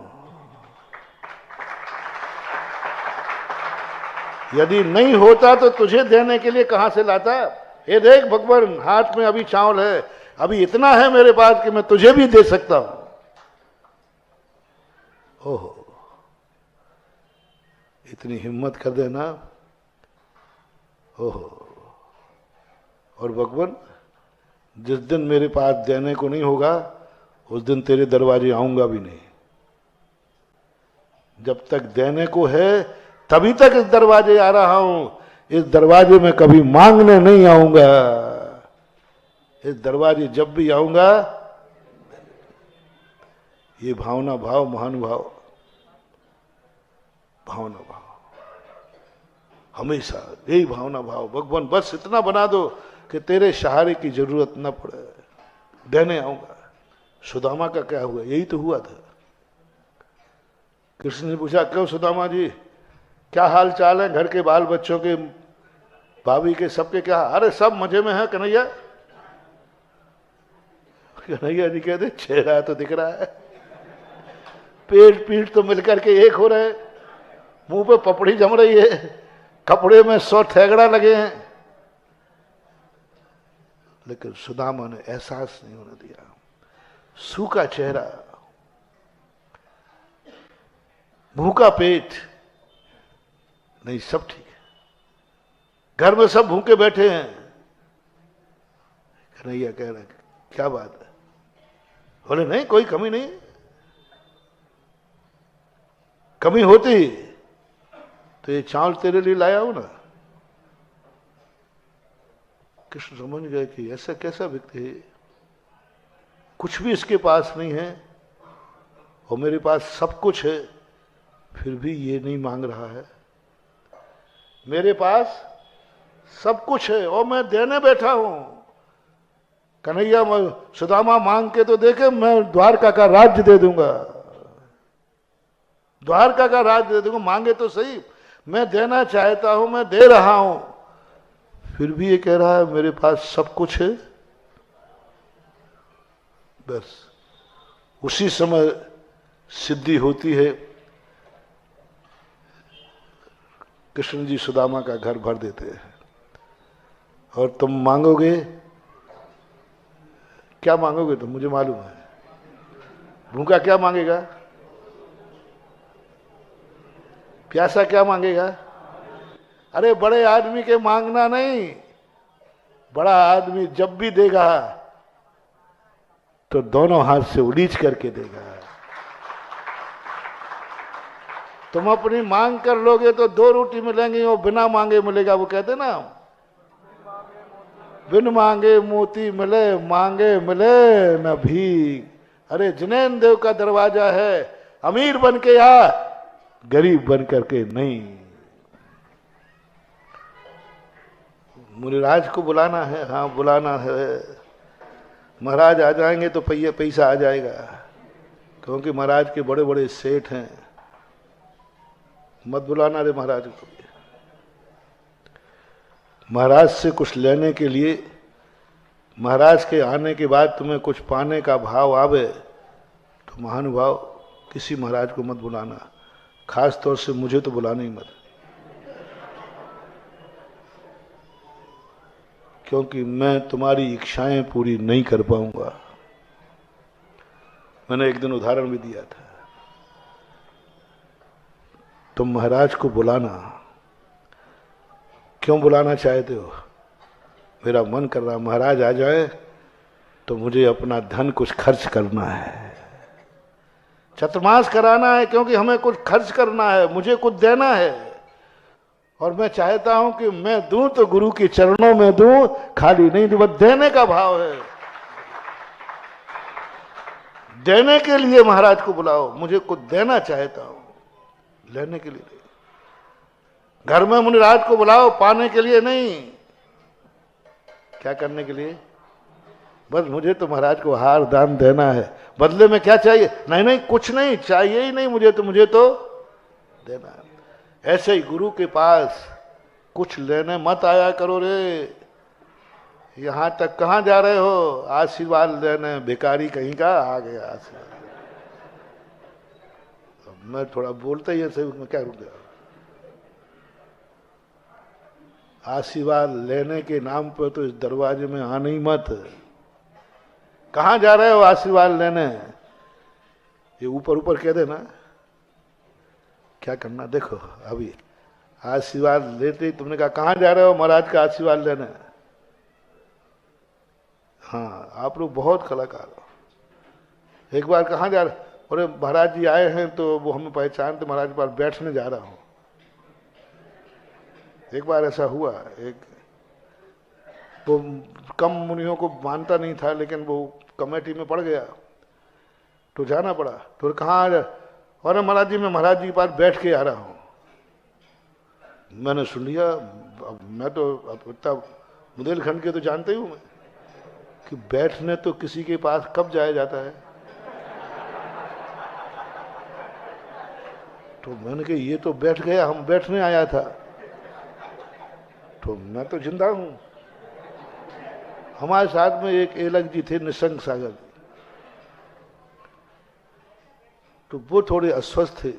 यदि नहीं होता तो तुझे देने के लिए कहां से लाता। ये देख भगवान हाथ में अभी चावल है, अभी इतना है मेरे पास कि मैं तुझे भी दे सकता हूं। ओहो, इतनी हिम्मत कर देना। ओहो, और भगवान जिस दिन मेरे पास देने को नहीं होगा उस दिन तेरे दरवाजे आऊंगा भी नहीं। जब तक देने को है तभी तक इस दरवाजे आ रहा हूं। इस दरवाजे में कभी मांगने नहीं आऊंगा। इस दरवाजे जब भी आऊंगा, ये भावना भाव, महानुभाव, भावना भाव, हमेशा यही भावना भाव। भगवान बस इतना बना दो कि तेरे सहारे की जरूरत न पड़े, देने आऊंगा। सुदामा का क्या हुआ? यही तो हुआ था। कृष्ण ने पूछा, क्यों सुदामा जी, क्या हाल चाल है? घर के बाल बच्चों के, भाभी के, सबके क्या? अरे सब मजे में है कन्हैया। कन्हैया जी कहते, चेहरा तो दिख रहा है, पेट पीठ तो मिलकर के एक हो रहे, मुंह पे पपड़ी जम रही है, कपड़े में 100 थैगड़ा लगे हैं। लेकिन सुदामा ने एहसास नहीं होने दिया। सूखा चेहरा, भूखा पेट, नहीं सब ठीक है। घर में सब भूखे बैठे हैं। कन्हैया कह रहे, क्या बात है? बोले, नहीं कोई कमी नहीं। कमी होती तो ये चावल तेरे लिए लाया हूं ना। कृष्ण समझ गए कि ऐसा कैसा व्यक्ति है, कुछ भी इसके पास नहीं है और मेरे पास सब कुछ है, फिर भी ये नहीं मांग रहा है। मेरे पास सब कुछ है और मैं देने बैठा हूं। कन्हैया, सुदामा मांग के तो देखे, मैं द्वारका का राज्य दे दूंगा, द्वारका का राज्य दे दूंगा। मांगे तो सही, मैं देना चाहता हूं, मैं दे रहा हूं, फिर भी ये कह रहा है मेरे पास सब कुछ है। बस उसी समय सिद्धि होती है। कृष्ण जी सुदामा का घर भर देते हैं। और तुम मांगोगे, क्या मांगोगे? तुम, मुझे मालूम है। भूखा क्या मांगेगा? प्यासा क्या मांगेगा? अरे बड़े आदमी के मांगना नहीं, बड़ा आदमी जब भी देगा तो दोनों हाथ से उलीच करके देगा। तुम अपनी मांग कर लोगे तो 2 रोटी मिलेंगी और बिना मांगे मिलेगा। वो कहते ना, बिन मांगे मोती मिले, मांगे मिले न भीख। अरे जिनेन देव का दरवाजा है, अमीर बन के आ, गरीब बन करके नहीं। मुनिराज को बुलाना है, हाँ बुलाना है। महाराज आ जाएंगे तो पैसा आ जाएगा, क्योंकि महाराज के बड़े बड़े सेठ हैं। मत बुलाना रे महाराज को। महाराज से कुछ लेने के लिए, महाराज के आने के बाद तुम्हें कुछ पाने का भाव आवे तो महानुभाव किसी महाराज को मत बुलाना, खास तौर से मुझे तो बुलाना ही मत, क्योंकि मैं तुम्हारी इच्छाएं पूरी नहीं कर पाऊंगा। मैंने एक दिन उदाहरण भी दिया था। तुम महाराज को बुलाना, क्यों बुलाना चाहते हो? मेरा मन कर रहा महाराज आ जाए तो मुझे अपना धन कुछ खर्च करना है, चतुर्मास कराना है, क्योंकि हमें कुछ खर्च करना है, मुझे कुछ देना है। और मैं चाहता हूं कि मैं दूं तो गुरु के चरणों में दूं, खाली नहीं दूं। बस देने का भाव है। देने के लिए महाराज को बुलाओ, मुझे कुछ देना चाहता हूं, लेने के लिए नहीं। घर में मुनिराज को बुलाओ, पाने के लिए नहीं। क्या करने के लिए? बस मुझे तो महाराज को हार दान देना है, बदले में क्या चाहिए? नहीं नहीं कुछ नहीं चाहिए ही नहीं, मुझे तो देना है। ऐसे ही गुरु के पास कुछ लेने मत आया करो रे। यहां तक कहां जा रहे हो? आशीर्वाद लेने। भिखारी कहीं का आ गया आशीर्वाद। मैं थोड़ा बोलता ही ऐसे, उसमें क्या रुक गया। आशीर्वाद लेने के नाम पर तो इस दरवाजे में आना ही मत। कहां जा रहे हो आशीर्वाद लेने? ये ऊपर ऊपर कह देना, क्या करना। देखो अभी आशीर्वाद लेते ही तुमने कहा कहां जा रहे हो? महाराज का आशीर्वाद लेने। हाँ, आप लोग बहुत कलाकार हो। एक बार कहाँ जा रहे, अरे महाराज जी आए हैं तो वो हमें पहचानते, महाराज के पास बैठने जा रहा हूँ। एक बार ऐसा हुआ, एक वो कम मुनियों को मानता नहीं था, लेकिन वो कमेटी में पड़ गया तो जाना पड़ा। तो कहाँ आ जा, अरे महाराज जी मैं महाराज जी के पास बैठ के आ रहा हूँ। मैंने सुन लिया, अब मैं तो अब इतना बुंदेलखंड के तो जानते ही हूँ मैं कि बैठने तो किसी के पास कब जाया जाता है। तो मैंने कहा ये तो बैठ गया, हम बैठने आया था, तो मैं तो जिंदा हूं। हमारे साथ में एक एलक जी थे, निशंक सागर जी, तो वो थोड़े अस्वस्थ थे।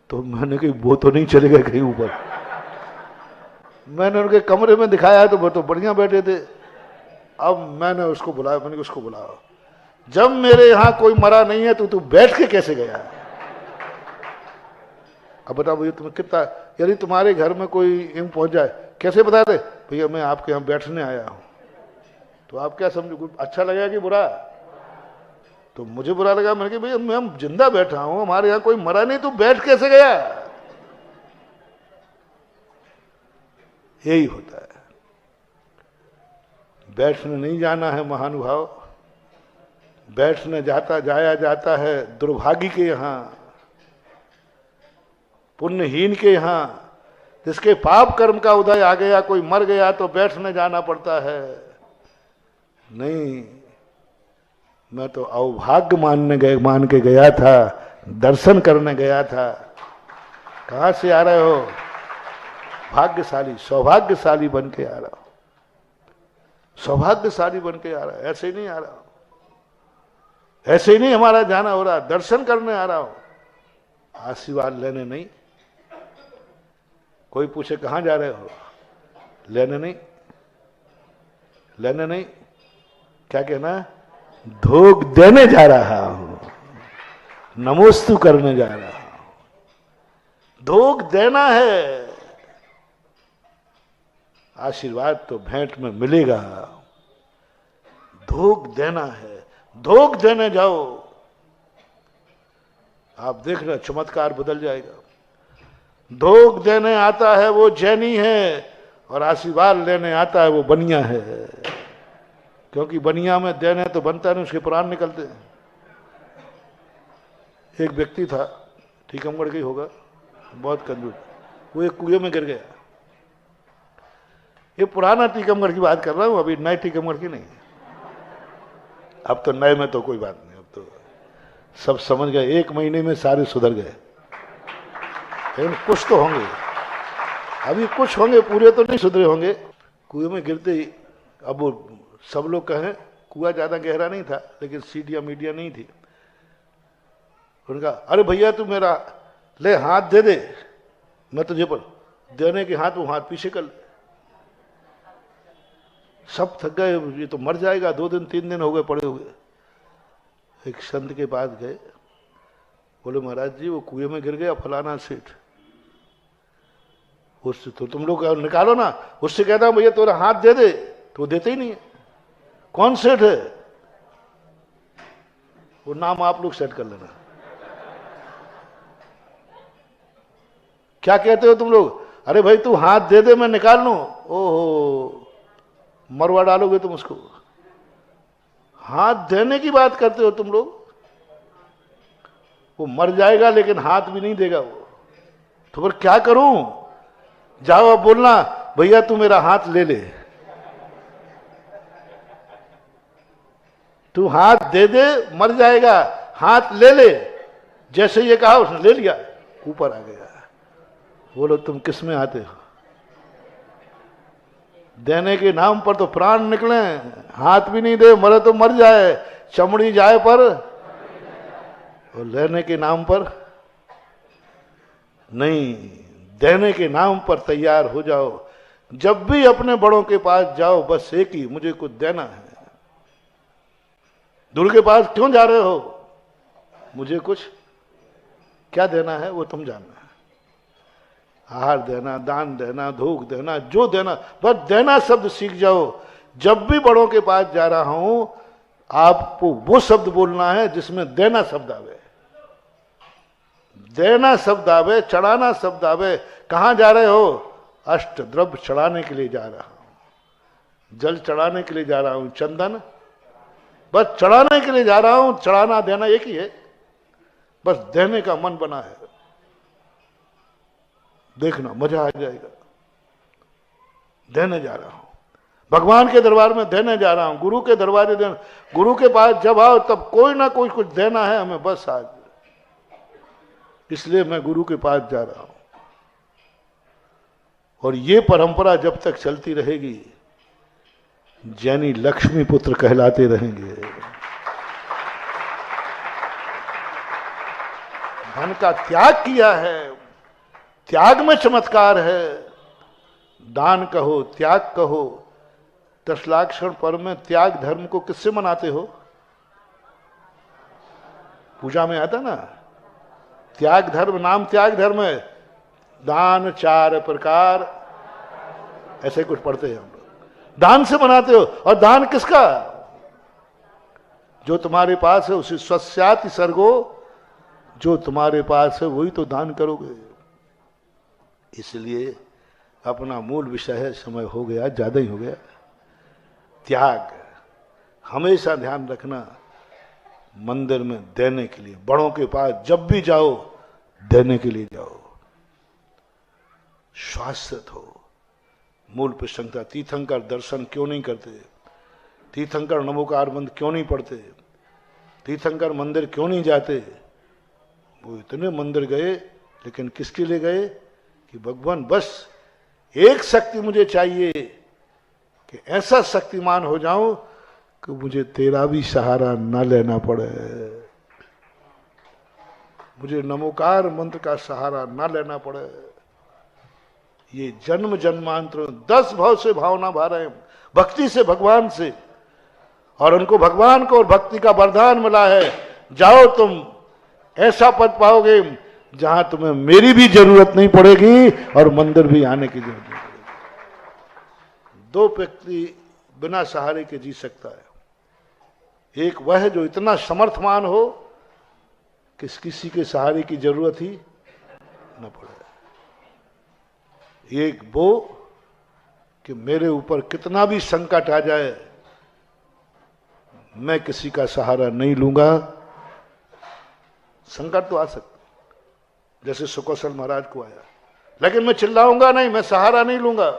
तो मैंने कहा वो तो नहीं चले गए कहीं ऊपर। मैंने उनके कमरे में दिखाया तो वो तो बढ़िया बैठे थे। अब मैंने उसको बुलाया, मैंने उसको बुलाया, जब मेरे यहां कोई मरा नहीं है तो तू बैठ के कैसे गया? अब बताओ भैया तुम्हें कितना, यदि तुम्हारे घर में कोई यूं पहुंच जाए कैसे बता दे भैया मैं आपके यहाँ बैठने आया हूं, तो आप क्या समझो, अच्छा लगेगा कि बुरा? तो मुझे बुरा लगा। मैंने कहा भैया मैं जिंदा बैठा हूं, हमारे यहाँ कोई मरा नहीं, तू बैठ कैसे गया? यही होता है, बैठने नहीं जाना है महानुभाव। बैठने जाया जाता है दुर्भागी के यहां, पुण्यहीन के यहां, जिसके पाप कर्म का उदय आ गया, कोई मर गया तो बैठने जाना पड़ता है। नहीं, मैं तो अवभाग्य मान के गया था, दर्शन करने गया था। कहां से आ रहे हो? भाग्यशाली, सौभाग्यशाली बन के आ रहा हो, सौभाग्यशाली बन के आ रहा है, ऐसे ही नहीं आ रहा हो, ऐसे ही नहीं हमारा जाना हो रहा, दर्शन करने आ रहा हो, आशीर्वाद लेने नहीं। कोई पूछे कहां जा रहे हो, लेने नहीं, लेने नहीं, क्या कहना, धोख देने जा रहा हूं, नमोस्तु करने जा रहा हूं। धोख देना है, आशीर्वाद तो भेंट में मिलेगा। धोख देना है, धोख देने जाओ, आप देख रहे चमत्कार बदल जाएगा। धोख देने आता है वो जैनी है, और आशीर्वाद लेने आता है वो बनिया है। क्योंकि बनिया में देने तो बनता नहीं, उसके प्राण निकलते हैं। एक व्यक्ति था, टीकमगढ़ का ही होगा, बहुत कंजूस, वो एक कुएं में गिर गया। ये पुराना टीकमगढ़ की बात कर रहा हूं, अभी नए टीकमगढ़ की नहीं। अब तो नए में तो कोई बात नहीं, अब तो सब समझ गए, 1 महीने में सारे सुधर गए। लेकिन कुछ तो होंगे, अभी कुछ होंगे, पूरे तो नहीं सुधरे होंगे। कुएं में गिरते ही, अब वो सब लोग कहें, कुआं ज्यादा गहरा नहीं था, लेकिन सीढ़ियां मीडिया नहीं थी। उनका, अरे भैया तू मेरा ले हाथ दे दे, मैं तुझे पर देने के हाथ, वो हाथ पीछे कर ले। सब थक गए, ये तो मर जाएगा, 2 दिन 3 दिन हो गए पड़े हुए। एक संत के पास गए, बोले महाराज जी वो कुएं में गिर गया फलाना सेठ, उससे तो तुम लोग निकालो ना। उससे कहता हूं भैया तोरा हाथ दे दे, तो वो देते ही नहीं है। कौन सेठ है? वो नाम आप लोग सेट कर लेना। क्या कहते हो तुम लोग? अरे भाई तू हाथ दे दे, मैं निकाल लूं। ओहो, मरवा डालोगे तुम उसको। हाथ देने की बात करते हो तुम लोग। वो मर जाएगा लेकिन हाथ भी नहीं देगा वो, तो फिर क्या करूं? जाओ अब बोलना भैया तू मेरा हाथ ले ले। तू हाथ दे दे, मर जाएगा, हाथ ले ले। जैसे ये कहा उसने ले लिया, ऊपर आ गया। बोलो तुम किस में आते हो? देने के नाम पर तो प्राण निकले, हाथ भी नहीं दे, मरे तो मर जाए, चमड़ी जाए पर, और लेने के नाम पर नहीं, देने के नाम पर तैयार हो जाओ। जब भी अपने बड़ों के पास जाओ, बस एक ही, मुझे कुछ देना है। दूर के पास क्यों जा रहे हो? मुझे कुछ क्या देना है वो तुम जानना है। आहार देना, दान देना, धोख देना, जो देना, बस देना शब्द सीख जाओ। जब भी बड़ों के पास जा रहा हूं, आपको वो शब्द बोलना है जिसमें देना शब्द आवे, देना शब्द आवे, चढ़ाना शब्द आवे। कहां जा रहे हो? अष्ट द्रव्य चढ़ाने के लिए जा रहा हूं, जल चढ़ाने के लिए जा रहा हूं, चंदन बस चढ़ाने के लिए जा रहा हूं। चढ़ाना देना एक ही है, बस देने का मन बना है। देखना मजा आ जाएगा। देने जा रहा हूं, भगवान के दरबार में देने जा रहा हूं, गुरु के दरबार देना। गुरु के पास जब आओ तब कोई ना कोई कुछ देना है हमें, बस आज इसलिए मैं गुरु के पास जा रहा हूं। और ये परंपरा जब तक चलती रहेगी, जैनी लक्ष्मी पुत्र कहलाते रहेंगे। धन का त्याग किया है, त्याग में चमत्कार है। दान कहो, त्याग कहो। दशलाक्षण पर्व में त्याग धर्म को किससे मनाते हो? पूजा में आता ना, त्याग धर्म, नाम त्याग धर्म है। दान चार प्रकार, ऐसे कुछ पढ़ते हैं हम लोग। दान से मनाते हो। और दान किसका? जो तुम्हारे पास है उसी स्वस्याति सर्गो, जो तुम्हारे पास है वही तो दान करोगे। इसलिए अपना मूल विषय है, समय हो गया, ज्यादा ही हो गया। त्याग हमेशा ध्यान रखना, मंदिर में देने के लिए, बड़ों के पास जब भी जाओ देने के लिए जाओ। शाश्वत हो। मूल प्रसंग था, तीर्थंकर दर्शन क्यों नहीं करते? तीर्थंकर नमोकार मंत्र क्यों नहीं पढ़ते? तीर्थंकर मंदिर क्यों नहीं जाते? वो इतने मंदिर गए, लेकिन किसके लिए गए? कि भगवान बस एक शक्ति मुझे चाहिए कि ऐसा शक्तिमान हो जाऊं कि मुझे तेरा भी सहारा न लेना पड़े, मुझे नमोकार मंत्र का सहारा न लेना पड़े। ये जन्म जन्मांतर 10 भाव से भावना भा रहे हैं, भक्ति से भगवान से, और उनको भगवान को और भक्ति का वरदान मिला है। जाओ तुम ऐसा पद पाओगे जहां तुम्हें मेरी भी जरूरत नहीं पड़ेगी और मंदिर भी आने की जरूरत नहीं पड़ेगी। 2 व्यक्ति बिना सहारे के जी सकता है। एक वह है जो इतना समर्थमान हो कि किसी के सहारे की जरूरत ही न पड़े। एक वो कि मेरे ऊपर कितना भी संकट आ जाए, मैं किसी का सहारा नहीं लूंगा। संकट तो आ सकता, जैसे सुकौशल महाराज को आया, लेकिन मैं चिल्लाऊंगा नहीं, मैं सहारा नहीं लूंगा।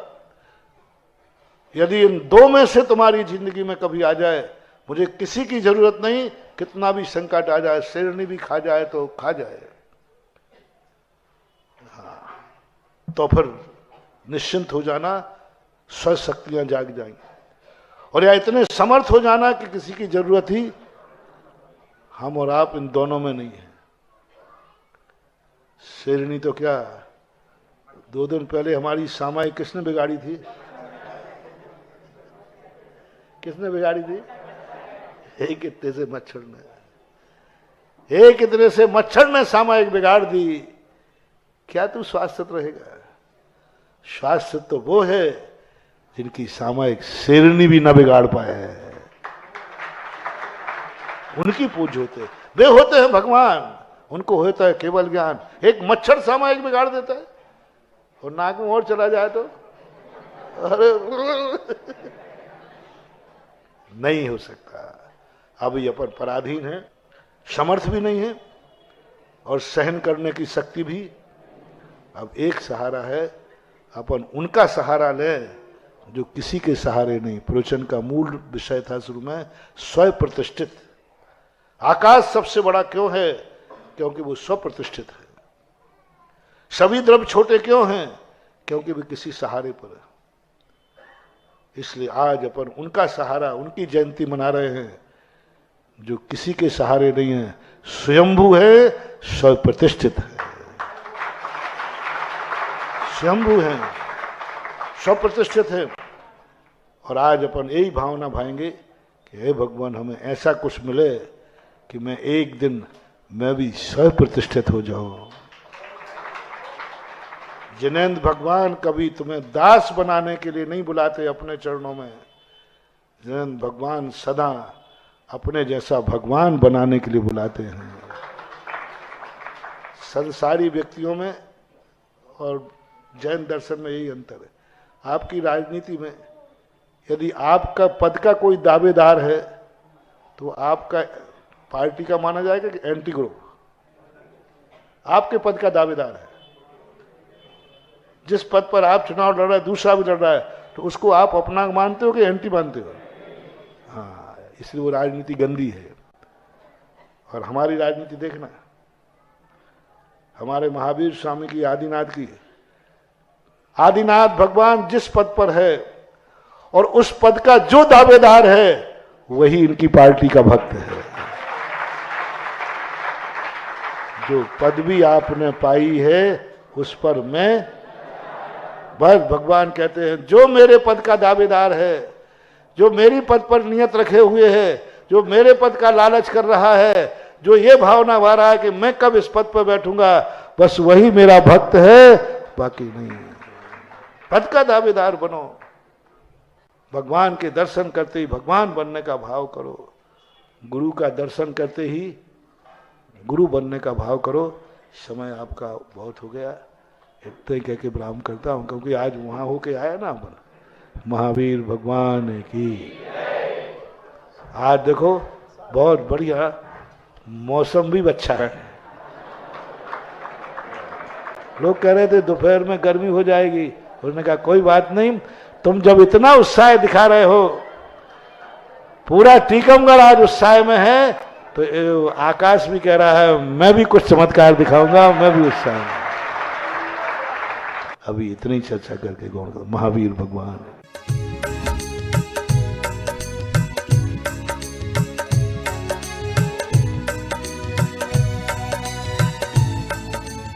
यदि इन 2 में से तुम्हारी जिंदगी में कभी आ जाए, मुझे किसी की जरूरत नहीं, कितना भी संकट आ जाए, शेरनी भी खा जाए तो खा जाए, हाँ, तो फिर निश्चिंत हो जाना, स्वशक्तियां जाग जाएंगी। और या इतने समर्थ हो जाना कि किसी की जरूरत ही हम और आप इन दोनों में नहीं है। शेरनी तो क्या, 2 दिन पहले हमारी सामाई किसने बिगाड़ी थी? किसने बिगाड़ी थी? एक इतने से मच्छर ने, एक इतने से मच्छर ने सामायिक बिगाड़ दी। क्या तू शाश्वत रहेगा? शाश्वत तो वो है जिनकी सामायिक शेरनी भी न बिगाड़ पाए है, उनकी पूज होते, वे होते हैं भगवान, उनको होता है केवल ज्ञान। एक मच्छर सामायिक बिगाड़ देता है और नाक में और चला जाए तो अरे नहीं हो सकता। अब ये अपन पराधीन है, समर्थ भी नहीं है और सहन करने की शक्ति भी। अब एक सहारा है, अपन उनका सहारा ले जो किसी के सहारे नहीं। प्रवचन का मूल विषय था शुरू में, स्वयं प्रतिष्ठित। आकाश सबसे बड़ा क्यों है? क्योंकि वो स्वप्रतिष्ठित है। सभी द्रव्य छोटे क्यों हैं? क्योंकि वे किसी सहारे पर है। इसलिए आज अपन उनका सहारा, उनकी जयंती मना रहे हैं जो किसी के सहारे नहीं है, स्वयंभू है, स्वप्रतिष्ठित है, स्वयंभू है, स्वप्रतिष्ठित है। और आज अपन यही भावना भाएंगे कि हे भगवान, हमें ऐसा कुछ मिले कि मैं एक दिन मैं भी स्वयं प्रतिष्ठित हो जाऊं। जिनेंद्र भगवान कभी तुम्हें दास बनाने के लिए नहीं बुलाते अपने चरणों में। जिनेंद्र भगवान सदा अपने जैसा भगवान बनाने के लिए बुलाते हैं। संसारी व्यक्तियों में और जैन दर्शन में यही अंतर है। आपकी राजनीति में यदि आपका पद का कोई दावेदार है तो आपका पार्टी का माना जाएगा कि एंटी ग्रुप। आपके पद का दावेदार है, जिस पद पर आप चुनाव लड़ रहे हैं दूसरा भी लड़ रहा है, तो उसको आप अपना मानते हो कि एंटी मानते हो? हाँ, इसलिए वो राजनीति गंदी है। और हमारी राजनीति देखना, हमारे महावीर स्वामी की, आदिनाथ की, आदिनाथ भगवान जिस पद पर है और उस पद का जो दावेदार है वही इनकी पार्टी का भक्त है। जो पदवी आपने पाई है उस पर मैं, बस भगवान कहते हैं जो मेरे पद का दावेदार है, जो मेरी पद पर नियत रखे हुए है, जो मेरे पद का लालच कर रहा है, जो ये भावना भा रहा है कि मैं कब इस पद पर बैठूंगा, बस वही मेरा भक्त है, बाकी नहीं। पद का दावेदार बनो, भगवान के दर्शन करते ही भगवान बनने का भाव करो, गुरु का दर्शन करते ही गुरु बनने का भाव करो। समय आपका बहुत हो गया, इतना ही कह के विराम करता हूं, क्योंकि आज वहां होके आया ना अपन। महावीर भगवान की। आज देखो बहुत बढ़िया मौसम भी अच्छा है। लोग कह रहे थे दोपहर में गर्मी हो जाएगी, उन्होंने कहा कोई बात नहीं, तुम जब इतना उत्साह दिखा रहे हो, पूरा टीकमगढ़ आज उत्साह में है, तो आकाश भी कह रहा है मैं भी कुछ चमत्कार दिखाऊंगा, मैं भी उत्साह में। अभी इतनी चर्चा करके गौर करो, महावीर भगवान।